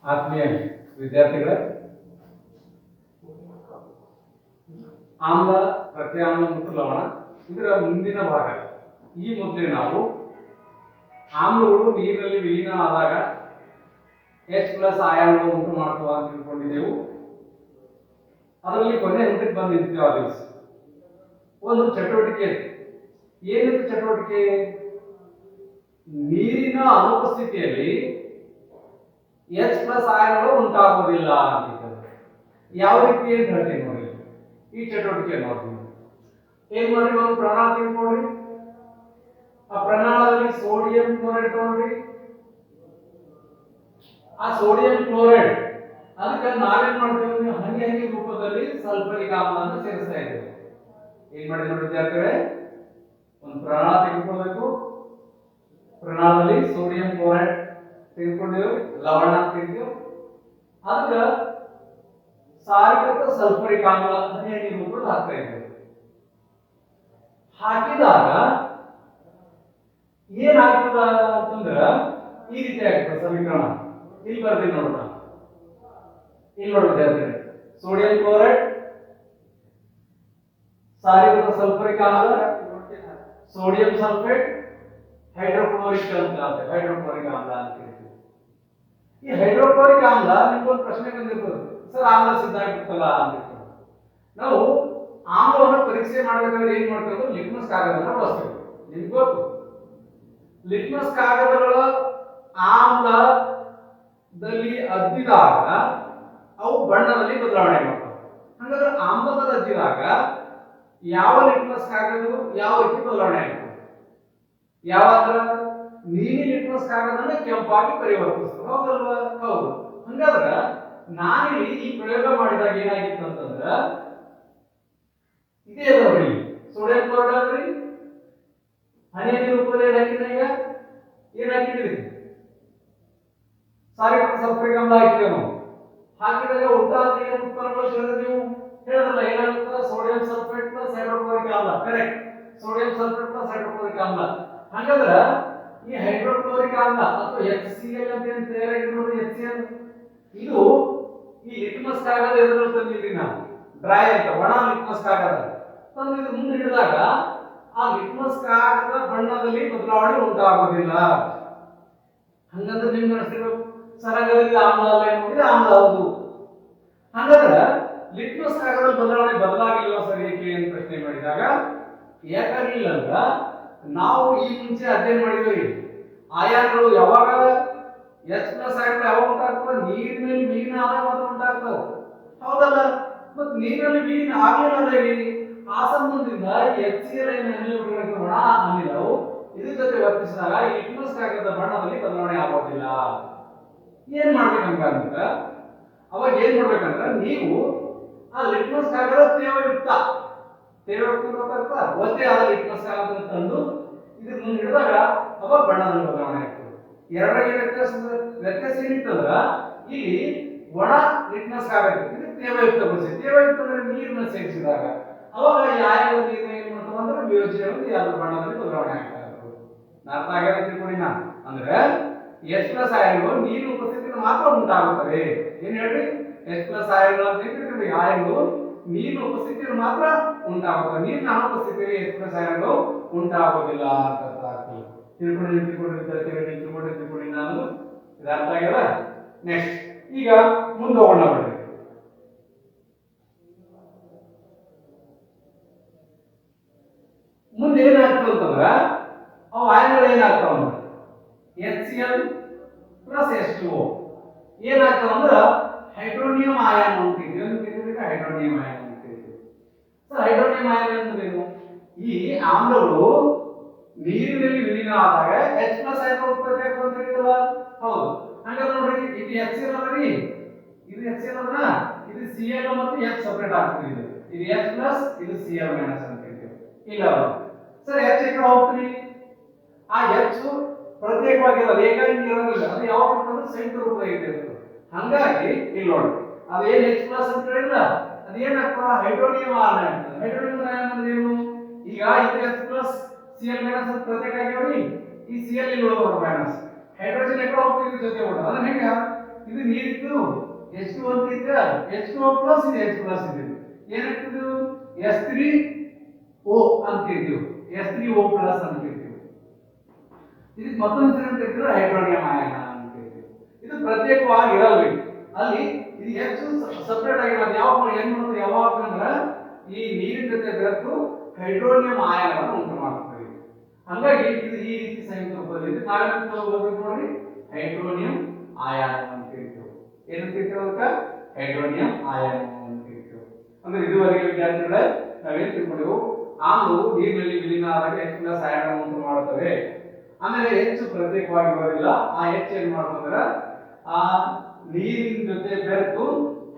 ಆತ್ಮೀಯ ವಿದ್ಯಾರ್ಥಿಗಳೇ, ಆಮ್ಲ, ಪ್ರತ್ಯಾಮ್ಲ ಮತ್ತು ಲವಣ ಇದರ ಮುಂದಿನ ಭಾಗ. ಈ ಮೊದಲೇ ನಾವು ಆಮ್ಲಗಳು ನೀರಿನಲ್ಲಿ ವಿಲೀನ ಆದಾಗ H+ ಆಯಾನಗಳು ಉಂಟು ಮಾಡ್ತವೆ ಅಂತ ತಿಳ್ಕೊಂಡಿದ್ದೆವು. ಅದರಲ್ಲಿ ಕೊನೆ ಹಂತಕ್ಕೆ ಬಂದು ನಿಂತಿದ್ದೇವೆ. ಆ ದಿವಸ ಒಂದು ಚಟುವಟಿಕೆ, ಏನಿತ್ತು ಚಟುವಟಿಕೆ? ನೀರಿನ ಅನುಪಸ್ಥಿತಿಯಲ್ಲಿ H+ ಆಯಾನಗಳು ಉಂಟಾಗುವುದಿಲ್ಲ ಅಂತ. ಯಾವ ರೀತಿ ಅಂತ ಹೇಳ್ತೀನಿ ನೋಡಿ. ಈ ಚಟುವಟಿಕೆ ನೋಡ್ತೀವಿ. ಏನ್ ಮಾಡಿ, ಒಂದು ಪ್ರಾಣ ತಿಳ್ಕೊಡ್ರಿ. ಆ ಪ್ರಾಣದಲ್ಲಿ ಸೋಡಿಯಂ ಕ್ಲೋರೈಡ್ ತಗೊಳ್ರಿ. ಆ ಸೋಡಿಯಂ ಕ್ಲೋರೈಡ್ ಅದಕ್ಕೆ ನಾವೇನ್ ಮಾಡ್ತೀವಿ, ಹನಿ ಹನಿ ರೂಪದಲ್ಲಿ ಸಲ್ಫರಿಕ್ ಆಮ್ಲವನ್ನು ಸೇರಿಸ್ತಾ ಇದ್ದೇವೆ. ಏನ್ ಮಾಡಿ ನೋಡಿ ವಿದ್ಯಾರ್ಥಿಗಳೇ, ಒಂದು ಪ್ರಾಣ ತೆಗೆದುಕೊಳ್ಬೇಕು. ಪ್ರಾಣದಲ್ಲಿ ಸೋಡಿಯಂ ಕ್ಲೋರೈಡ್ ತೆಗೆದುಕೊಂಡಿದ್ದೇವೆ, ಲವಣ ತೆಗೆದು ಅದಕ್ಕೆ ಸಾರಿಕೃತ ಸಲ್ಫರಿಕ್ ಆಮ್ಲ ಹನಿ ಹನಿ ರೂಪದಲ್ಲಿ ಹಾಕ್ತಾ ಇದ್ದೇವೆ. ಹಾಕಿದಾಗ ಏನಾಗ್ತದ ಅಂತಂದ್ರ ಈ ರೀತಿ ಆಗ್ತದೆ ಸಮೀಕರಣ. ಇಲ್ಲಿ ಬರ್ತೀನಿ ನೋಡೋಣ. ಇಲ್ಲಿ ನೋಡೋಣ, ಸೋಡಿಯಂ ಕ್ಲೋರೈಡ್, ಸಾರಿಕೃತ ಸಲ್ಫರಿಕ್ ಆಮ್ಲ, ಸೋಡಿಯಂ ಸಲ್ಫೇಟ್, ಹೈಡ್ರೋಕ್ಲೋರಿಕ್ ಆಮ್ಲ ಅಂತ ಹೇಳ್ತೀವಿ. ಈ ಹೈಡ್ರೋಕ್ಲೋರಿಕ್ ಆಮ್ಲ ನಿಮ್ಗೊಂದು ಪ್ರಶ್ನೆ ಬಂದಿರ್ಬೋದು, ಸರ್ ಆಮ್ಲ ಸಿದ್ಧ ಆಗಿರ್ತಲ್ಲ ಅಂತ. ನಾವು ಆಮ್ಲವನ್ನು ಪರೀಕ್ಷೆ ಮಾಡಬೇಕಾದ್ರೆ ಏನ್ ಮಾಡ್ತೇವೆ, ಲಿಟ್ಮಸ್ ಕಾಗದವನ್ನು ಬಳಸ್ತೇವೆ. ನಿಮ್ಗೆ ಗೊತ್ತು, ಲಿಟ್ಮಸ್ ಕಾಗದಗಳ ಆಮ್ಲದಲ್ಲಿ ಅದ್ದಿದಾಗ ಅವು ಬಣ್ಣದಲ್ಲಿ ಬದಲಾವಣೆ ಮಾಡ್ತವೆ. ಹಾಗಾದ್ರೆ ಆಮ್ಲದಲ್ಲಿ ಅದ್ದಿದಾಗ ಯಾವ ಲಿಟ್ಮಸ್ ಕಾಗದ ಯಾವ ರೀತಿ ಬದಲಾವಣೆ ಆಗ್ತದೆ? ಯಾವಾಗ ನೀಲಿ ಲಿಟ್ಮಸ್ ಕಾಗದನ ಕೆಂಪಾಗಿ ಪರಿವರ್ತಿಸ್ತದೆ, ಹೌದಲ್ವಾ? ಹೌದು. ಹಂಗಾದ್ರೆ ನಾನಿಲ್ಲಿ ಈ ಪ್ರಯೋಗ ಮಾಡಿದಾಗ ಏನಾಗಿತ್ತು ಅಂತಂದ್ರ, ಇದೇ ನೋಡಿ, ಸೋಡಿಯಂ ಕ್ಲೋರೈಡ್ ಆಗ್ರಿ, ಹನಿ ಹನಿ ರೂಪದಲ್ಲಿ ಏನಾಗಿದೆ, ಈಗ ಏನಾಗಿದ್ದೀರಿ, ಸಾರಿಕೃತ ಸಲ್ಫರಿಕ್ ಆಮ್ಲ ಹಾಕಿದ್ದೇವೆ ನಾವು. ಹಾಕಿದಾಗ ಉಂಟಾದ ಉತ್ಪನ್ನಗಳು ನೀವು ಹೇಳಿದ್ರಲ್ಲ, ಏನಾಗುತ್ತೆ, ಸೋಡಿಯಂ ಸಲ್ಫೇಟ್ ಪ್ಲಸ್ ಹೈಡ್ರೋಕ್ಲೋರಿಕ್ ಆಮ್ಲ. Correct, sodium sulphate plus hydrochloric ಆಮ್ಲ. ಹಾಗಾದ್ರೆ ಈ ಹೈಡ್ರೋಕ್ಲೋರಿಕ್ ಆಮ್ಲ ಅಥವಾ HCl ಅಂತ ಏನು ತಯಾರಾಗಿರೋದು, HCl ಇದು ಈ ಲಿಟ್ಮಸ್ ಕಾಗದ ಎದುರಲ್ಲಿ ತಂದಿದ್ವಿ ನಾವು, ಡ್ರೈ ಅಂತ ಒಣ ಲಿಟ್ಮಸ್ ಕಾಗದ ತಂದು ಇದು ಮುಂದೆ ಹಿಡಿದಾಗ ಆ ಲಿಟ್ಮಸ್ ಕಾಗದ ಬಣ್ಣದಲ್ಲಿ ಬದಲಾವಣೆ ಉಂಟಾಗುವುದಿಲ್ಲ. ಹಂಗಂದ್ರೆ ನಿಮ್ಗೆ ಅನಿಸ್ತಿರ್ಬೇಕು, ಸರಗದಲ್ಲಿ ಆಮ್ಲ ಅಲ್ಲ ಏನಿದೆ, ಆಮ್ಲ ಹೌದು. ಹಾಗಾದ್ರೆ ಲಿಟ್ಮಸ್ ಕಾಗದಲ್ಲಿ ಬದಲಾಗಿಲ್ಲ ಸರ್ ಏಕೆ ಅಂತ ಪ್ರಶ್ನೆ ಮಾಡಿದಾಗ, ಯಾಕಾಗಲಿಲ್ಲ ಅಂದ್ರ ನಾವು ಈ ಮುಂಚೆ ಅಧ್ಯಯನ ಮಾಡಿದ್ವಿ, ಆಯಾನಗಳು ಯಾವಾಗ H+ ಆಯಾನಗಳು ಯಾವಾಗ ಉಂಟಾಗ್ತವೆ, ನೀರಿನಲ್ಲಿ ವಿಲೀನ ಆದಾಗ ಮಾತ್ರ ಉಂಟಾಗ್ತವೆ, ಹೌದಲ್ಲ? ಮತ್ತೆ ನೀರಿನಲ್ಲಿ ವಿಲೀನ ಆಗಲಿಲ್ಲ, ಆ ಸಂಬಂಧದಿಂದ HCl ಒಣ ಅನಿಲವು ಇದ್ರ ಜೊತೆ ವರ್ತಿಸಿದಾಗ ಲಿಟ್ಮಸ್ ಕಾಗದ ಬಣ್ಣದಲ್ಲಿ ಬದಲಾವಣೆ ಆಗೋದಿಲ್ಲ. ಏನ್ ಮಾಡ್ಬೇಕಂತ ಅವಾಗ ಏನ್ ಮಾಡ್ಬೇಕಂದ್ರೆ, ನೀವು ಆ ಲಿಟ್ಮಸ್ ಕಾಗದ ತೇವಯುಕ್ತ ಒದ್ದೆ ಆದ ಲಿಟ್ಮಸ್ ಕಾಗದ ತಂದು ಇದ್ರ ಮುಂದೆ ಹಿಡಿದಾಗ ಅವಾಗ ಬಣ್ಣದಲ್ಲಿ ಬದಲಾವಣೆ ಆಗ್ತದೆ. ಎರಡರಿಗೆ ವ್ಯತ್ಯಾಸ ಏನಿತ್ತಂದ್ರ, ಇಲ್ಲಿ ಒಣ ಲಿಟ್ಮಸ್ ಕಾಗದ ಇದು ತೇವಯುಕ್ತಗೊಳಿಸಿ, ತೇವಯುಕ್ತ ಅಂದ್ರೆ ನೀರನ್ನ ಸೇರಿಸಿದಾಗ ಅವಾಗ ಯಾವ ನೀರನ್ನ ಏನ್ ಮಾಡ್ತಾವ ಅಂದ್ರೆ ವಿಯೋಜನೆ ಯಾವ್ದು ಬಣ್ಣದಲ್ಲಿ ಬದಲಾವಣೆ ಆಗ್ತಾ ಇರ್ತದೆ. ಅರ್ಥ ಆಗ್ಯದ ತಿಳ್ಕೊಳ್ಳಿ. ಅಂದ್ರೆ H+ ಆಯಾನಗಳು ನೀರಿನ ಉಪಸ್ಥಿತಿಯಲ್ಲಿ ಮಾತ್ರ ಉಂಟಾಗುತ್ತವೆ. ಏನ್ ಹೇಳ್ರಿ, H+ ಆಯಾನಗಳು ಅಂತ ಹೇಳ್ತೀವಿ, ಆಯಾನಗಳು ನೀರಿನ ಉಪಸ್ಥಿತಿಯಲ್ಲಿ ಮಾತ್ರ ಉಂಟಾಗುತ್ತವೆ, ನೀರಿನ ಅನುಪಸ್ಥಿತಿಯಲ್ಲಿ H+ ಆಯಾನಗಳು ಉಂಟಾಗುವುದಿಲ್ಲ ಅಂತ ತಿಳ್ಕೊಂಡು ನಾನು ಇದು ಅರ್ಥ ಆಗ್ಯದ. ನೆಕ್ಸ್ಟ್ ಈಗ ಮುಂದೆ ಹೋಗೋಣ ಬಿಡ್ರಿ. ಮುಂದೆ ಏನಾಗ್ತದೆ ಅಂತಂದ್ರ, ಅವು ಆಯನಗಳು ಏನಾಗ್ತಾವ ಅಂದ್ರೆ HCl ಪ್ಲಸ್ H2O ಏನಾಗ್ತಾವ ಅಂದ್ರ ಹೈಡ್ರೋನಿಯಂ ಆಯನ ಅಂತ ಹೇಳ್ತೀವಿ. ಹೈಡ್ರೋನಿಯಂ ಆಯನ ಅಂತ ಹೇಳ್ತೀವಿ. ಸರ್ ಹೈಡ್ರೋನಿಯಂ ಆಯನ ಅಂದ್ರೆ ಏನು? ಈ ಆಮ್ಲಗಳು ನೀರಿನಲ್ಲಿ ವಿಲೀನ ಆದಾಗ H+ ಆಯನ ಉತ್ಪತ್ತಿ ಆಗ್ತದೆ ಅಂತ ಹೇಳಿದಲ್ಲ, ಹೌದು. ಹಾಗಾದ್ರೆ ನೋಡ್ರಿ, ಇದು HCl ಅಲ್ರಿ, ಇದು HCl ಅಲ್ಲ, ಇದು Cl ಮತ್ತು H ಸೆಪರೇಟ್ ಆಗ್ತದೆ. ಇದು H+, ಇದು Cl- ಅಂತ ಹೇಳ್ತೀವಿ. ಇಲ್ಲ ಸರ್, H ಎಕಡೆ ಹೋಗ್ತೀವಿ, ಆ H ಪ್ರತ್ಯೇಕವಾಗಿರಲ್ಲ, ಏಕಾಗಿ ಇರೋದಿಲ್ಲ, ಅದು ಯಾವಾಗ ಸಂಯುಕ್ತ ರೂಪದಲ್ಲಿ. ಹಂಗಾಗಿ ಇಲ್ಲಿ ನೋಡಿ, ಅದು ಏನ್ H+ ಅಂತ ಹೇಳಿಲ್ಲ, ಅದೇನಾಗ್ತದ ಹೈಡ್ರೋನಿಯಂ ಆಯನ ಆಗ್ತದೆ. ಹೈಡ್ರೋನಿಯಂ ಆಯನ ಅಂದ್ರೆ ಏನು? ಈಗ ಇದು H+ Cl- ಅಂತ ಪ್ರತ್ಯೇಕ ಆಗ್ಯಾವ್ರಿ, ಈ Cl ಇಲ್ಲಿ ಉಳಿದವರು ಮೈನಸ್, ಹೈಡ್ರೋಜನ್ ಎಕಡೆ ಹೋಗ್ತೀವಿ ಜೊತೆ ಬಿಡೋದು. ಅದನ್ನ ಹೆಂಗ ಇದು ನೀರಿದ್ದು H2 ಅಂತ ಇದ್ದ H2O ಪ್ಲಸ್ ಇದು H ಪ್ಲಸ್ ಇದೆ ಏನಾಗ್ತದೆ S3O ಅಂತ ಇದ್ದೀವಿ S3O ಪ್ಲಸ್ ಅಂತ ಇದ್ದೀವಿ ಇದಕ್ಕೆ ಮತ್ತೊಂದು ಹೆಸರು ಅಂತ ಇದ್ರೆ ಹೈಡ್ರೋನಿಯಂ ಆಯನ ಅಂತ ಇದ್ದೀವಿ ಇದು ಪ್ರತ್ಯೇಕವಾಗಿ ಇರಲ್ಲ ಅಲ್ಲಿ ಇದು ಹೆಚ್ಚು ಸಪರೇಟ್ ಆಗಿರೋದು ಯಾವಾಗ ಏನು ಮಾಡೋದು ಯಾವಾಗ ಅಂದ್ರೆ ಈ ನೀರಿನ ಜೊತೆ ಬೆರೆತು ಹೈಡ್ರೋನಿಯಂ ಆಯನವನ್ನು ಉಂಟು ಮಾಡ್ತದೆ ಹಾಗಾಗಿ ಇದು ಈ ರೀತಿ ಸಂಯುಕ್ತ ರೂಪದಲ್ಲಿ ಇದೆ ನಾವೇನು ನೋಡಿ ಹೈಡ್ರೋನಿಯಂ ಆಯನ ಅಂತ ಹೇಳ್ತೀವಿ ಏನಂತ ಹೇಳ್ತೀವಿ ಅದಕ್ಕೆ ಹೈಡ್ರೋನಿಯಂ ಆಯನ ಅಂತ ಹೇಳ್ತೀವಿ ಅಂದ್ರೆ ಇದುವರೆಗೆ ವಿದ್ಯಾರ್ಥಿಗಳೇ ನಾವೇನು ತಿಳ್ಕೊಂಡೆವು ಆಮ್ಲವು ನೀರಿನಲ್ಲಿ ವಿಲೀನ ಆದಾಗ ಹೆಚ್ಚಿನ ಆಯನವನ್ನು ಉಂಟು ಮಾಡುತ್ತವೆ ಆಮೇಲೆ ಹೆಚ್ಚು ಪ್ರತ್ಯೇಕವಾಗಿ ಬರೋದಿಲ್ಲ ಆ ಹೆಚ್ಚು ಏನು ಮಾಡ್ತಂದ್ರೆ ಆ ನೀರಿನ ಜೊತೆ ಬೆರೆತು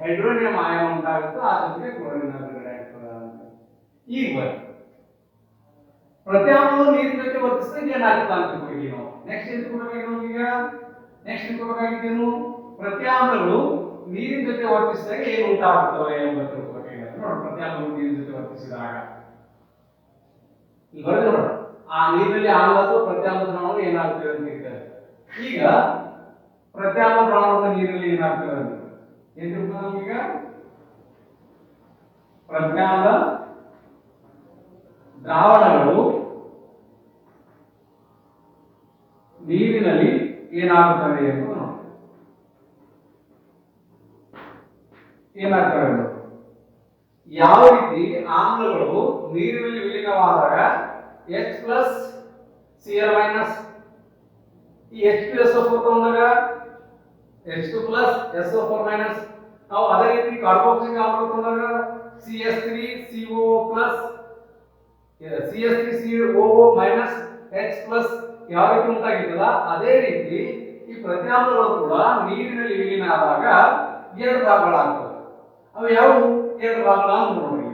ಹೈಡ್ರೋನಿಯಂ ಆಯನ ಉಂಟಾಗುತ್ತೆ ಆ ಜೊತೆಗೆ ಕ್ಲೋರಿನ್ ಬಿಡುಗಡೆ ಆಗ್ತದೆ ಅಂತ ಈಗ ಪ್ರತ್ಯಾಮ್ಲವು ನೀರಿನ ಜೊತೆ ವರ್ತಿಸಿದಾಗ ಏನಾಗುತ್ತೆ ಅಂತ ತಿಳ್ಕೊಂಡ್ವಿ ನಾವು ನೆಕ್ಸ್ಟ್ ಏನು ತಿಳ್ಕೊಬೇಕಾಗಿದೆ ನಮಗೀಗ ನೆಕ್ಸ್ಟ್ ತಿಳ್ಕೊಬೇಕಾಗಿದ್ದೇನು ಪ್ರತ್ಯಾಮ್ಲಗಳು ನೀರಿನ ಜೊತೆ ವರ್ತಿಸಿದಾಗ ಏನು ಉಂಟಾಗುತ್ತವೆ ಎಂಬ ತಿಳ್ಕೊಬೇಕಾಗಿದೆ ನೋಡಿ ಪ್ರತ್ಯಾಮ್ಲಗಳು ನೀರಿನ ಜೊತೆ ವರ್ತಿಸಿದಾಗ ಈಗ ಬರೆದು ನೋಡ ಆ ನೀರಿನಲ್ಲಿ ಆಮ್ಲ ಅಥವಾ ಪ್ರತ್ಯಾಮ್ಲ ದ್ರಾವಣ ಏನಾಗ್ತದೆ ಅಂತ ಹೇಳ್ತಾರೆ ಈಗ ಪ್ರತ್ಯಾಮ್ಲ ದ್ರಾವಣದ ನೀರಿನಲ್ಲಿ ಏನಾಗ್ತದೆ ಅಂತ ಏನ್ ತಿಳ್ಕೊಂಡ ನಮಗೀಗ ಪ್ರತ್ಯಾಮ್ಲ ದ್ರಾವಣಗಳು ನೀರಿನಲ್ಲಿ ಏನಾಗುತ್ತವೆ ಎಂದು ನೋಡಿ ಏನಾಗ್ತವೆ ಯಾವ ರೀತಿ ಆಮ್ಲಗಳು ನೀರಿನಲ್ಲಿ ವಿಲೀನವಾದಾಗ H ಪ್ಲಸ್ Cl ಮೈನಸ್ ಈ H2SO4 ತಗೊಂಡಾಗ H2 ಪ್ಲಸ್ SO4 ಮೈನಸ್ ನಾವು ಅದೇ ರೀತಿ ಕಾರ್ಬಾಕ್ಸಿಲಿಕ್ ಆಮ್ಲ ತಗೊಂಡಾಗ CH3CO plus CH3COO minus H plus ಯಾವ ರೀತಿ ಉಂಟಾಗಿತ್ತಲ್ಲ ಅದೇ ರೀತಿ ಈ ಪ್ರತ್ಯಾಮ್ಲಗಳು ಕೂಡ ನೀರಿನಲ್ಲಿ ವಿಲೀನ ಆದಾಗ ಎರಡು ಭಾಗಗಳಾಗ್ತವೆ ಅವು ಯಾವುವು ಎರಡು ಭಾಗಗಳನ್ನು ನೋಡಿ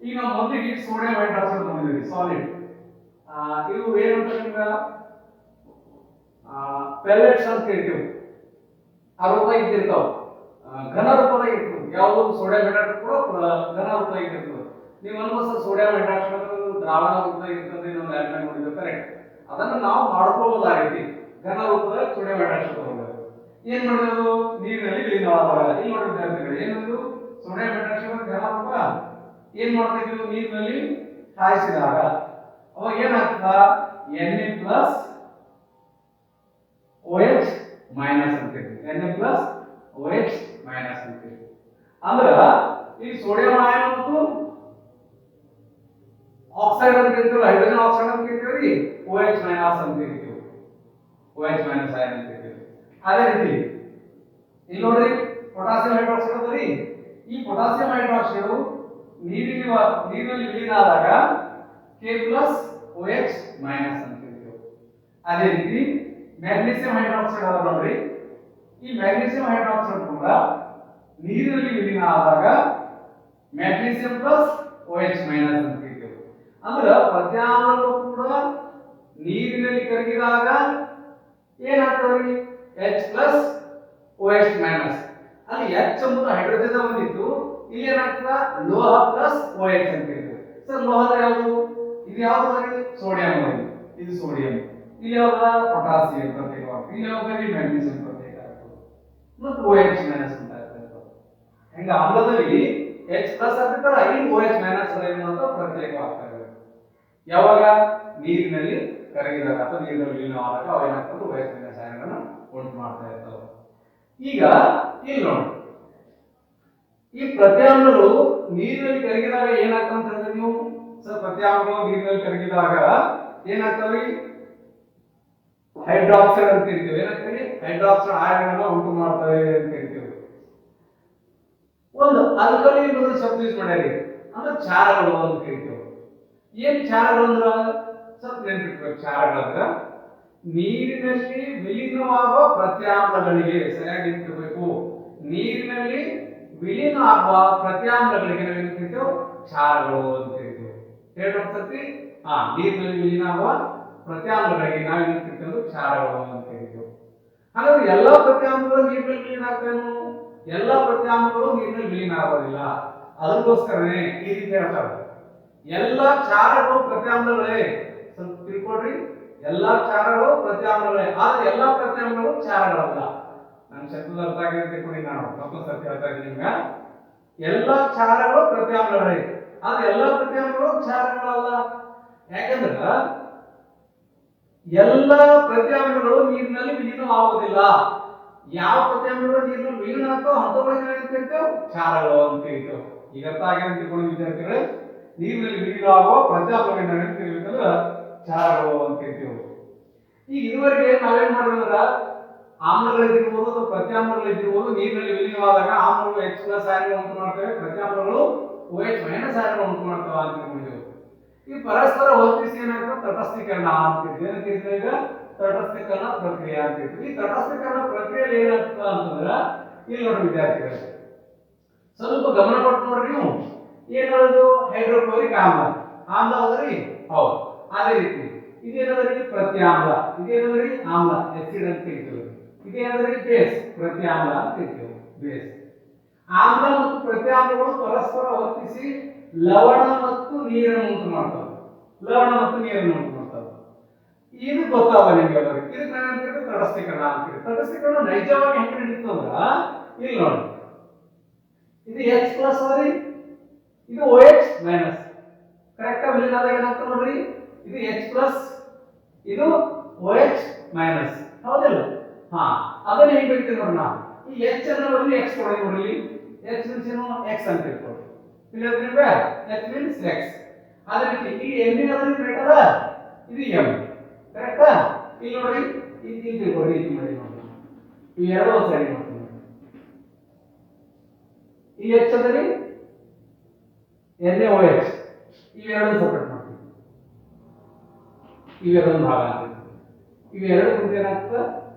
ಈಗ ನಾವು ಮೊದಲಿಗೆ ಸೋಡಿಯಂ ಹೈಡ್ರಾಕ್ಸೈಡ್ ತಗೊಂಡಿದ್ದೀವಿ ಸಾಲಿಡ್ ಇವು ಏನಂತ ನಿಮ್ಗೆ ಪೆಲೆಟ್ಸ್ ಅಂತ ಹೇಳ್ತೀವಿ ಆ ರೂಪ ಇದ್ದಿರ್ತಾವ ಘನ ರೂಪದಾಗ ಇರ್ತದೆ ಯಾವುದು ಸೋಡಿಯಂ ಹೈಡ್ರಾಕ್ಸೈಡ್ ಕೂಡ ಘನ ರೂಪದಾಗ ಇರ್ತದೆ ನೀವು ಅನ್ಬೋದು ಸೋಡಿಯಂ ಹೈಡ್ರಾಕ್ಸೈಡ್ ದ್ರಾವಣ ರೂಪದಾಗ ಇರ್ತದೆ ನಾವು ಲ್ಯಾಬ್ನಲ್ಲಿ ನೋಡಿದ್ದೇವೆ ಕರೆಕ್ಟ್ ಅದನ್ನು ನಾವು ಮಾಡ್ಕೋಬಹುದಾಗೈತಿ ಘನ ರೂಪದಾಗ ಸೋಡಿಯಂ ಹೈಡ್ರಾಕ್ಸೈಡ್ ತಗೊಂಡು ಏನ್ ಮಾಡೋದು ನೀರಿನಲ್ಲಿ ವಿಲೀನವಾದಾಗ ಇಲ್ಲಿ ನೋಡಿ ವಿದ್ಯಾರ್ಥಿಗಳು ಏನದು ಸೋಡಿಯಂ ಹೈಡ್ರಾಕ್ಸೈಡ್ ಘನ ರೂಪ ಏನ್ ಮಾಡ್ತಾ ಇದ್ವಿ ನೀರಿನಲ್ಲಿ ಕಾಯಿಸಿದಾಗ ಅವಾಗ ಏನಾಗ್ತದ Na ಪ್ಲಸ್ OH ಮೈನಸ್ ಅಂತ Na ಪ್ಲಸ್ OH ಮೈನಸ್ ಅಂತ ಅಂದ್ರ ಈ ಸೋಡಿಯಂ ಆಯನ ಮತ್ತು ಆಕ್ಸೈಡ್ ಅಂತ ಹೇಳ್ತೀವಿ ಹೈಡ್ರೋಜನ್ ಆಕ್ಸೈಡ್ ಅಂತ ಹೇಳ್ತೀವಿ OH ಮೈನಸ್ ಅಂತ ಹೇಳ್ತೀವಿ OH ಮೈನಸ್ ಆಯನ ಅಂತ ಹೇಳ್ತೀವಿ ಅದೇ ರೀತಿ ಇಲ್ಲಿ ನೋಡ್ರಿ ಪೊಟ್ಯಾಸಿಯಂ ಹೈಡ್ರಾಕ್ಸೈಡ್ ಅದರಿ ಈ ಪೊಟ್ಯಾಸಿಯಂ ಹೈಡ್ರಾಕ್ಸೈಡ್ ನೀರಿನಲ್ಲಿ ವಿಲೀನ ಆದಾಗ K ಪ್ಲಸ್ OH ಮೈನಸ್ ಅಂತ ಹೇಳ್ತೀವಿ ಅದೇ ರೀತಿ ಮ್ಯಾಗ್ನೀಸಿಯಂ ಹೈಡ್ರಾಕ್ಸೈಡ್ ಅದ ನೋಡ್ರಿ ಈ ಮ್ಯಾಗ್ನೀಸಿಯಂ ಹೈಡ್ರಾಕ್ಸೈಡ್ ಕೂಡ ನೀರಿನಲ್ಲಿ ವಿಲೀನ ಆದಾಗ ಮ್ಯಾಗ್ನೀಸಿಯಂ ಪ್ಲಸ್ OH ಮೈನಸ್ ಅಂತ ಹೇಳ್ತೀವಿ ಅಂದ್ರೆ ಪ್ರತ್ಯಾಮ್ಲಗಳು ಕೂಡ ನೀರಿನಲ್ಲಿ ಕರಗಿದಾಗ ಏನಾಗ್ತವೆ H ಪ್ಲಸ್ OH ಮೈನಸ್ ಅಲ್ಲಿ H ಎಂಬುದು ಹೈಡ್ರೋಜನ್ ಬಂದಿತ್ತು ಇಲ್ಲಿ ಏನಾಗ್ತದ ಲೋಹ ಪ್ಲಸ್ OH ಅಂತ ಹೇಳ್ತೀವಿ ಸರ್ ಲೋಹದ ಯಾವುದು ಇದು ಯಾವುದು ಸೋಡಿಯಂ ಇದು ಸೋಡಿಯಂ ಇಲ್ಲಿ ಯಾವಾಗ ಪೊಟ್ಯಾಸಿಯಂ ಪ್ರತ್ಯೇಕವಾಗಿ ಇಲ್ಲಿ ಯಾವಾಗ ಮ್ಯಾಗ್ನೀಸಿಯಂ ಪ್ರತ್ಯೇಕ ಆಗ್ತದೆ ಮತ್ತು OH ಮೈನಸ್ ಉಂಟಾಗ್ತದೆ ಹೆಂಗ ಆಮ್ಲದಲ್ಲಿ H ಪ್ಲಸ್ ಆಗ್ತದಲ್ಲ ಇಲ್ಲಿ OH ಮೈನಸ್ ಅಂತ ಪ್ರತ್ಯೇಕವಾಗ್ತದೆ ಯಾವಾಗ ನೀರಿನಲ್ಲಿ ಕರಗಿದಾಗ ಅಥವಾ ನೀರಿನಲ್ಲಿ ವಿಲೀನವಾದಾಗ ಅವು ಏನಾಗ್ತದೆ OH ಮೈನಸ್ ಆಯನಗಳನ್ನು ಉಂಟು ಮಾಡ್ತಾ ಇರ್ತವೆ ಈಗ ಇಲ್ಲಿ ನೋಡಿ ಈ ಪ್ರತ್ಯಾಮ್ಲಗಳು ನೀರಿನಲ್ಲಿ ಕರಗಿದಾಗ ಏನಾಗ್ತದೆ ಅಂತ ಹೇಳಿದ್ರೆ ನೀವು ಸರ್ ಪ್ರತ್ಯಾಮ್ಲಗಳು ನೀರಿನಲ್ಲಿ ಕರಗಿದಾಗ ಏನಾಗ್ತವೆ ಹೈಡ್ರಾಕ್ಸೈಡ್ ಅಂತ ಹೇಳ್ತೀವಿ ಏನಾಗ್ತದೆ ಹೈಡ್ರಾಕ್ಸೈಡ್ ಆಯನಗಳನ್ನು ಉಂಟು ಮಾಡ್ತವೆ ಅಂತ ಹೇಳ್ತೀವಿ ಒಂದು ಆಲ್ಕಲಿ ಅನ್ನೋದು ಶಬ್ದ ಯೂಸ್ ಮಾಡ್ಯಾರಿ ಅಂದ್ರೆ ಕ್ಷಾರಗಳು ಅಂತ ಹೇಳ್ತೀವಿ ಏನ್ ಕ್ಷಾರಗಳು ಅಂದ್ರ ಸ್ವಲ್ಪ ನೆನ್ಪಿಟ್ಬೇಕು ಕ್ಷಾರಗಳಂದ್ರ ನೀರಿನಲ್ಲಿ ವಿಲೀನವಾಗುವ ಪ್ರತ್ಯಾಮ್ಲಗಳಿಗೆ ಸರಿಯಾಗಿ ಇಟ್ಕೋಬೇಕು ನೀರಿನಲ್ಲಿ ವಿಲೀನ ಆಗುವ ಪ್ರತ್ಯಾಮ್ಲಗಳಿಗೆ ನಾವು ಏನ್ ಕರಿತೀವಿ ಕ್ಷಾರಗಳು ಅಂತ ಹೇಳ್ತೀವಿ ಹೇಳಿ ಒಂದ್ಸತಿ ನೀರಿನಲ್ಲಿ ವಿಲೀನ ಆಗುವ ಪ್ರತ್ಯಾಮ್ಲಗಳಿಗೆ ನಾವು ಏನ್ ಕರಿತೀವಿ ಕ್ಷಾರಗಳು ಅಂತ ಹೇಳ್ತೀವಿ ಹಾಗಾದ್ರೆ ಎಲ್ಲಾ ಪ್ರತ್ಯಾಮ್ಲಗಳು ನೀರಿನಲ್ಲಿ ವಿಲೀನ ಆಗ್ತೇನು ಎಲ್ಲಾ ಪ್ರತ್ಯಾಮ್ಲಗಳು ನೀರಿನಲ್ಲಿ ವಿಲೀನ ಆಗೋದಿಲ್ಲ ಅದಕ್ಕೋಸ್ಕರನೇ ಈ ರೀತಿ ಹೇಳ್ತಾರೆ ಎಲ್ಲಾ ಕ್ಷಾರಗಳು ಪ್ರತ್ಯಾಮ್ಲಗಳೇ ಸ್ವಲ್ಪ ತಿಳ್ಕೊಡ್ರಿ ಎಲ್ಲಾ ಕ್ಷಾರಗಳು ಪ್ರತ್ಯಾಮ್ಲಗಳೇ ಆದ್ರೆ ಎಲ್ಲಾ ಪ್ರತ್ಯಾಮ್ಲಗಳು ಕ್ಷಾರಗಳಲ್ಲ ನನ್ನ ಶಬ್ದದ ಅರ್ಥ ಆಗಿದೆ ತಿಳ್ಕೊಂಡು ನಾನು ಮತ್ತೊಂದು ಸರ್ತಿ ಹೇಳ್ತಾ ಇದ್ದೀನಿ ನಿಮ್ಗೆ. ಎಲ್ಲ ಕ್ಷಾರಗಳು ಪ್ರತ್ಯಾಮ್ಲಗಳೇ, ಆದ್ರೆ ಎಲ್ಲ ಪ್ರತ್ಯಾಮ್ಲಗಳು ಕ್ಷಾರಗಳಲ್ಲ. ಯಾಕಂದ್ರೆ ಎಲ್ಲ ಪ್ರತ್ಯಾಮ್ಲಗಳು ನೀರಿನಲ್ಲಿ ವಿಲೀನವಾಗುವುದಿಲ್ಲ. ಯಾವ ಪ್ರತ್ಯಾಮ್ಲಗಳು ನೀರಿನಲ್ಲಿ ವಿಲೀನ ಆಗ್ತಾವ ಅಂತವುಗಳಿಗೆ ಏನು ಕರಿತೇವೆ? ಕ್ಷಾರಗಳು ಅಂತ ಕರಿತೇವೆ. ಈಗ ಅರ್ಥ ಆಗಿದೆ ಅಂತ ತಿಳ್ಕೊಂಡು ವಿದ್ಯಾರ್ಥಿಗಳೇ, ನೀರಿನಲ್ಲಿ ವಿಲೀನವಾಗುವ ಪ್ರತ್ಯಾಮ್ಲಗಳನ್ನ ಏನು ಕರಿಬೇಕಂದ್ರೆ ಕ್ಷಾರಗಳು ಅಂತ ಕರಿತೇವೆ. ಈಗ ಇದುವರೆಗೆ ನಾವೇನ್ ಮಾಡಿದ್ರ ಆಮ್ಲಗಳಿರ್ಬೋದು ಅಥವಾ ಪ್ರತ್ಯಾಮ್ಲಗಳಿರ್ಬೋದು ನೀರಿನಲ್ಲಿ ವಿಲೀನವಾದಾಗ ಆಮ್ಲಗಳು H+ ಆಯನಗಳನ್ನು ಉಂಟು ಮಾಡ್ತವೆ, ಪ್ರತ್ಯಾಮ್ಲಗಳು OH- ಆಯನಗಳನ್ನು ಉಂಟು ಮಾಡ್ತವೆ ಅಂತ ತಿಳ್ಕೊಂಡಿದ್ದೇವೆ. ಈ ಪರಸ್ಪರ ವರ್ತಿಸಿ ಏನಾಗ್ತದೆ ತಟಸ್ಥೀಕರಣ ಅಂತ ಕರಿತೀವಿ. ಈಗ ತಟಸ್ಥೀಕರಣ ಪ್ರಕ್ರಿಯೆ ಅಂತ ಕರಿತೀವಿ. ಈ ತಟಸ್ಥೀಕರಣ ಪ್ರಕ್ರಿಯೆಯಲ್ಲಿ ಏನಾಗ್ತದೆ ಅಂತಂದ್ರೆ ಇಲ್ಲಿ ನೋಡಿ ವಿದ್ಯಾರ್ಥಿಗಳು ಸ್ವಲ್ಪ ಗಮನ ಕೊಟ್ಟು ನೋಡ್ರಿ. ನೀವು ಏನದು ಹೈಡ್ರೋಕ್ಲೋರಿಕ್ ಆಮ್ಲ ಆಮ್ಲ ಹೌದ್ರಿ? ಹೌದು. ಅದೇ ರೀತಿ ಇದೇನದ್ರಿ ಪ್ರತ್ಯಾಮ್ಲ, ಇದೇನದ್ರಿ ಆಮ್ಲ ಆಸಿಡ್ ಅಂತ ಕರಿತೀವಿ. ಇದೇನದ್ರಿ ಬೇಸ್ ಪ್ರತ್ಯಾಮ್ಲ ಅಂತ ಕರಿತೀವಿ. ಬೇಸ್ ಆಮ್ಲ ಮತ್ತು ಪ್ರತ್ಯಾಮ್ಲಗಳು ಪರಸ್ಪರ ವರ್ತಿಸಿ ಲವಣ ಮತ್ತು ನೀರನ್ನು ಉಂಟು ಮಾಡ್ತವೆ. ಲವಣ ಮತ್ತು ನೀರನ್ನು ಉಂಟು ಮಾಡ್ತವೆ. ಇದು ಗೊತ್ತಾಗ ನಿಮಗೆ ಅವರಿಗೆ. ಇದಕ್ಕೆ ನಾವೇನು ತಟಸ್ಥೀಕರಣ ಅಂತೀವಿ. ತಟಸ್ಥೀಕರಣ ನೈಜವಾಗಿ ಹೆಂಗೆ ನಡೀತಂದ್ರ ಇಲ್ಲಿ ನೋಡಿ, ಇದು H+ ಅದ್ರಿ, ಇದು OH-. ಕರೆಕ್ಟ್ ಆಗಿ ವಿಲೀನ ಆದಾಗ ಏನಾಗ್ತದೆ ನೋಡ್ರಿ, ಇದು H+, ಇದು OH-. ಹೌದಿಲ್ಲ? ಹಾ, ಅದನ್ನ ಹೆಂಗ್ ಬರೀತೀವಿ ನೋಡ್ರಿ ನಾವು. ಈ H ಅನ್ನು ಬದಲು X ಕೊಡಿ ನೋಡ್ರಿ. H ಮೀನ್ಸ್ ಏನು? X ಅಂತ ತಿಳ್ಕೊಳ್ಳಿ. ಕ್ಲಿಯರ್ ನಿಮಗೆ? H means X. ಅದೇ ರೀತಿ ಇಲ್ಲಿ M ಏನಾದ್ರೂ ಬೇಕಲ್ಲ, ಇದು M. ಕರೆಕ್ಟಾ? ಇಲ್ಲಿ ನೋಡ್ರಿ, ಇಲ್ಲಿ ತಿಳ್ಕೊಳ್ಳಿ, ಇದು ಮಾಡಿ ನೋಡಿ. ಈ ಎರಡು ಸರಿ ಮಾಡ್ತೀನಿ. ಈ H ಅದರಿ NaOH, ಇವೆರಡು ಸಪರೇಟ್ ಮಾಡ್ತೀವಿ. ಇವೆರಡು ಭಾಗ ಆಗ್ತದೆ. ಇವೆರಡು ಮುಂದೆ ಏನಾಗ್ತದೆ?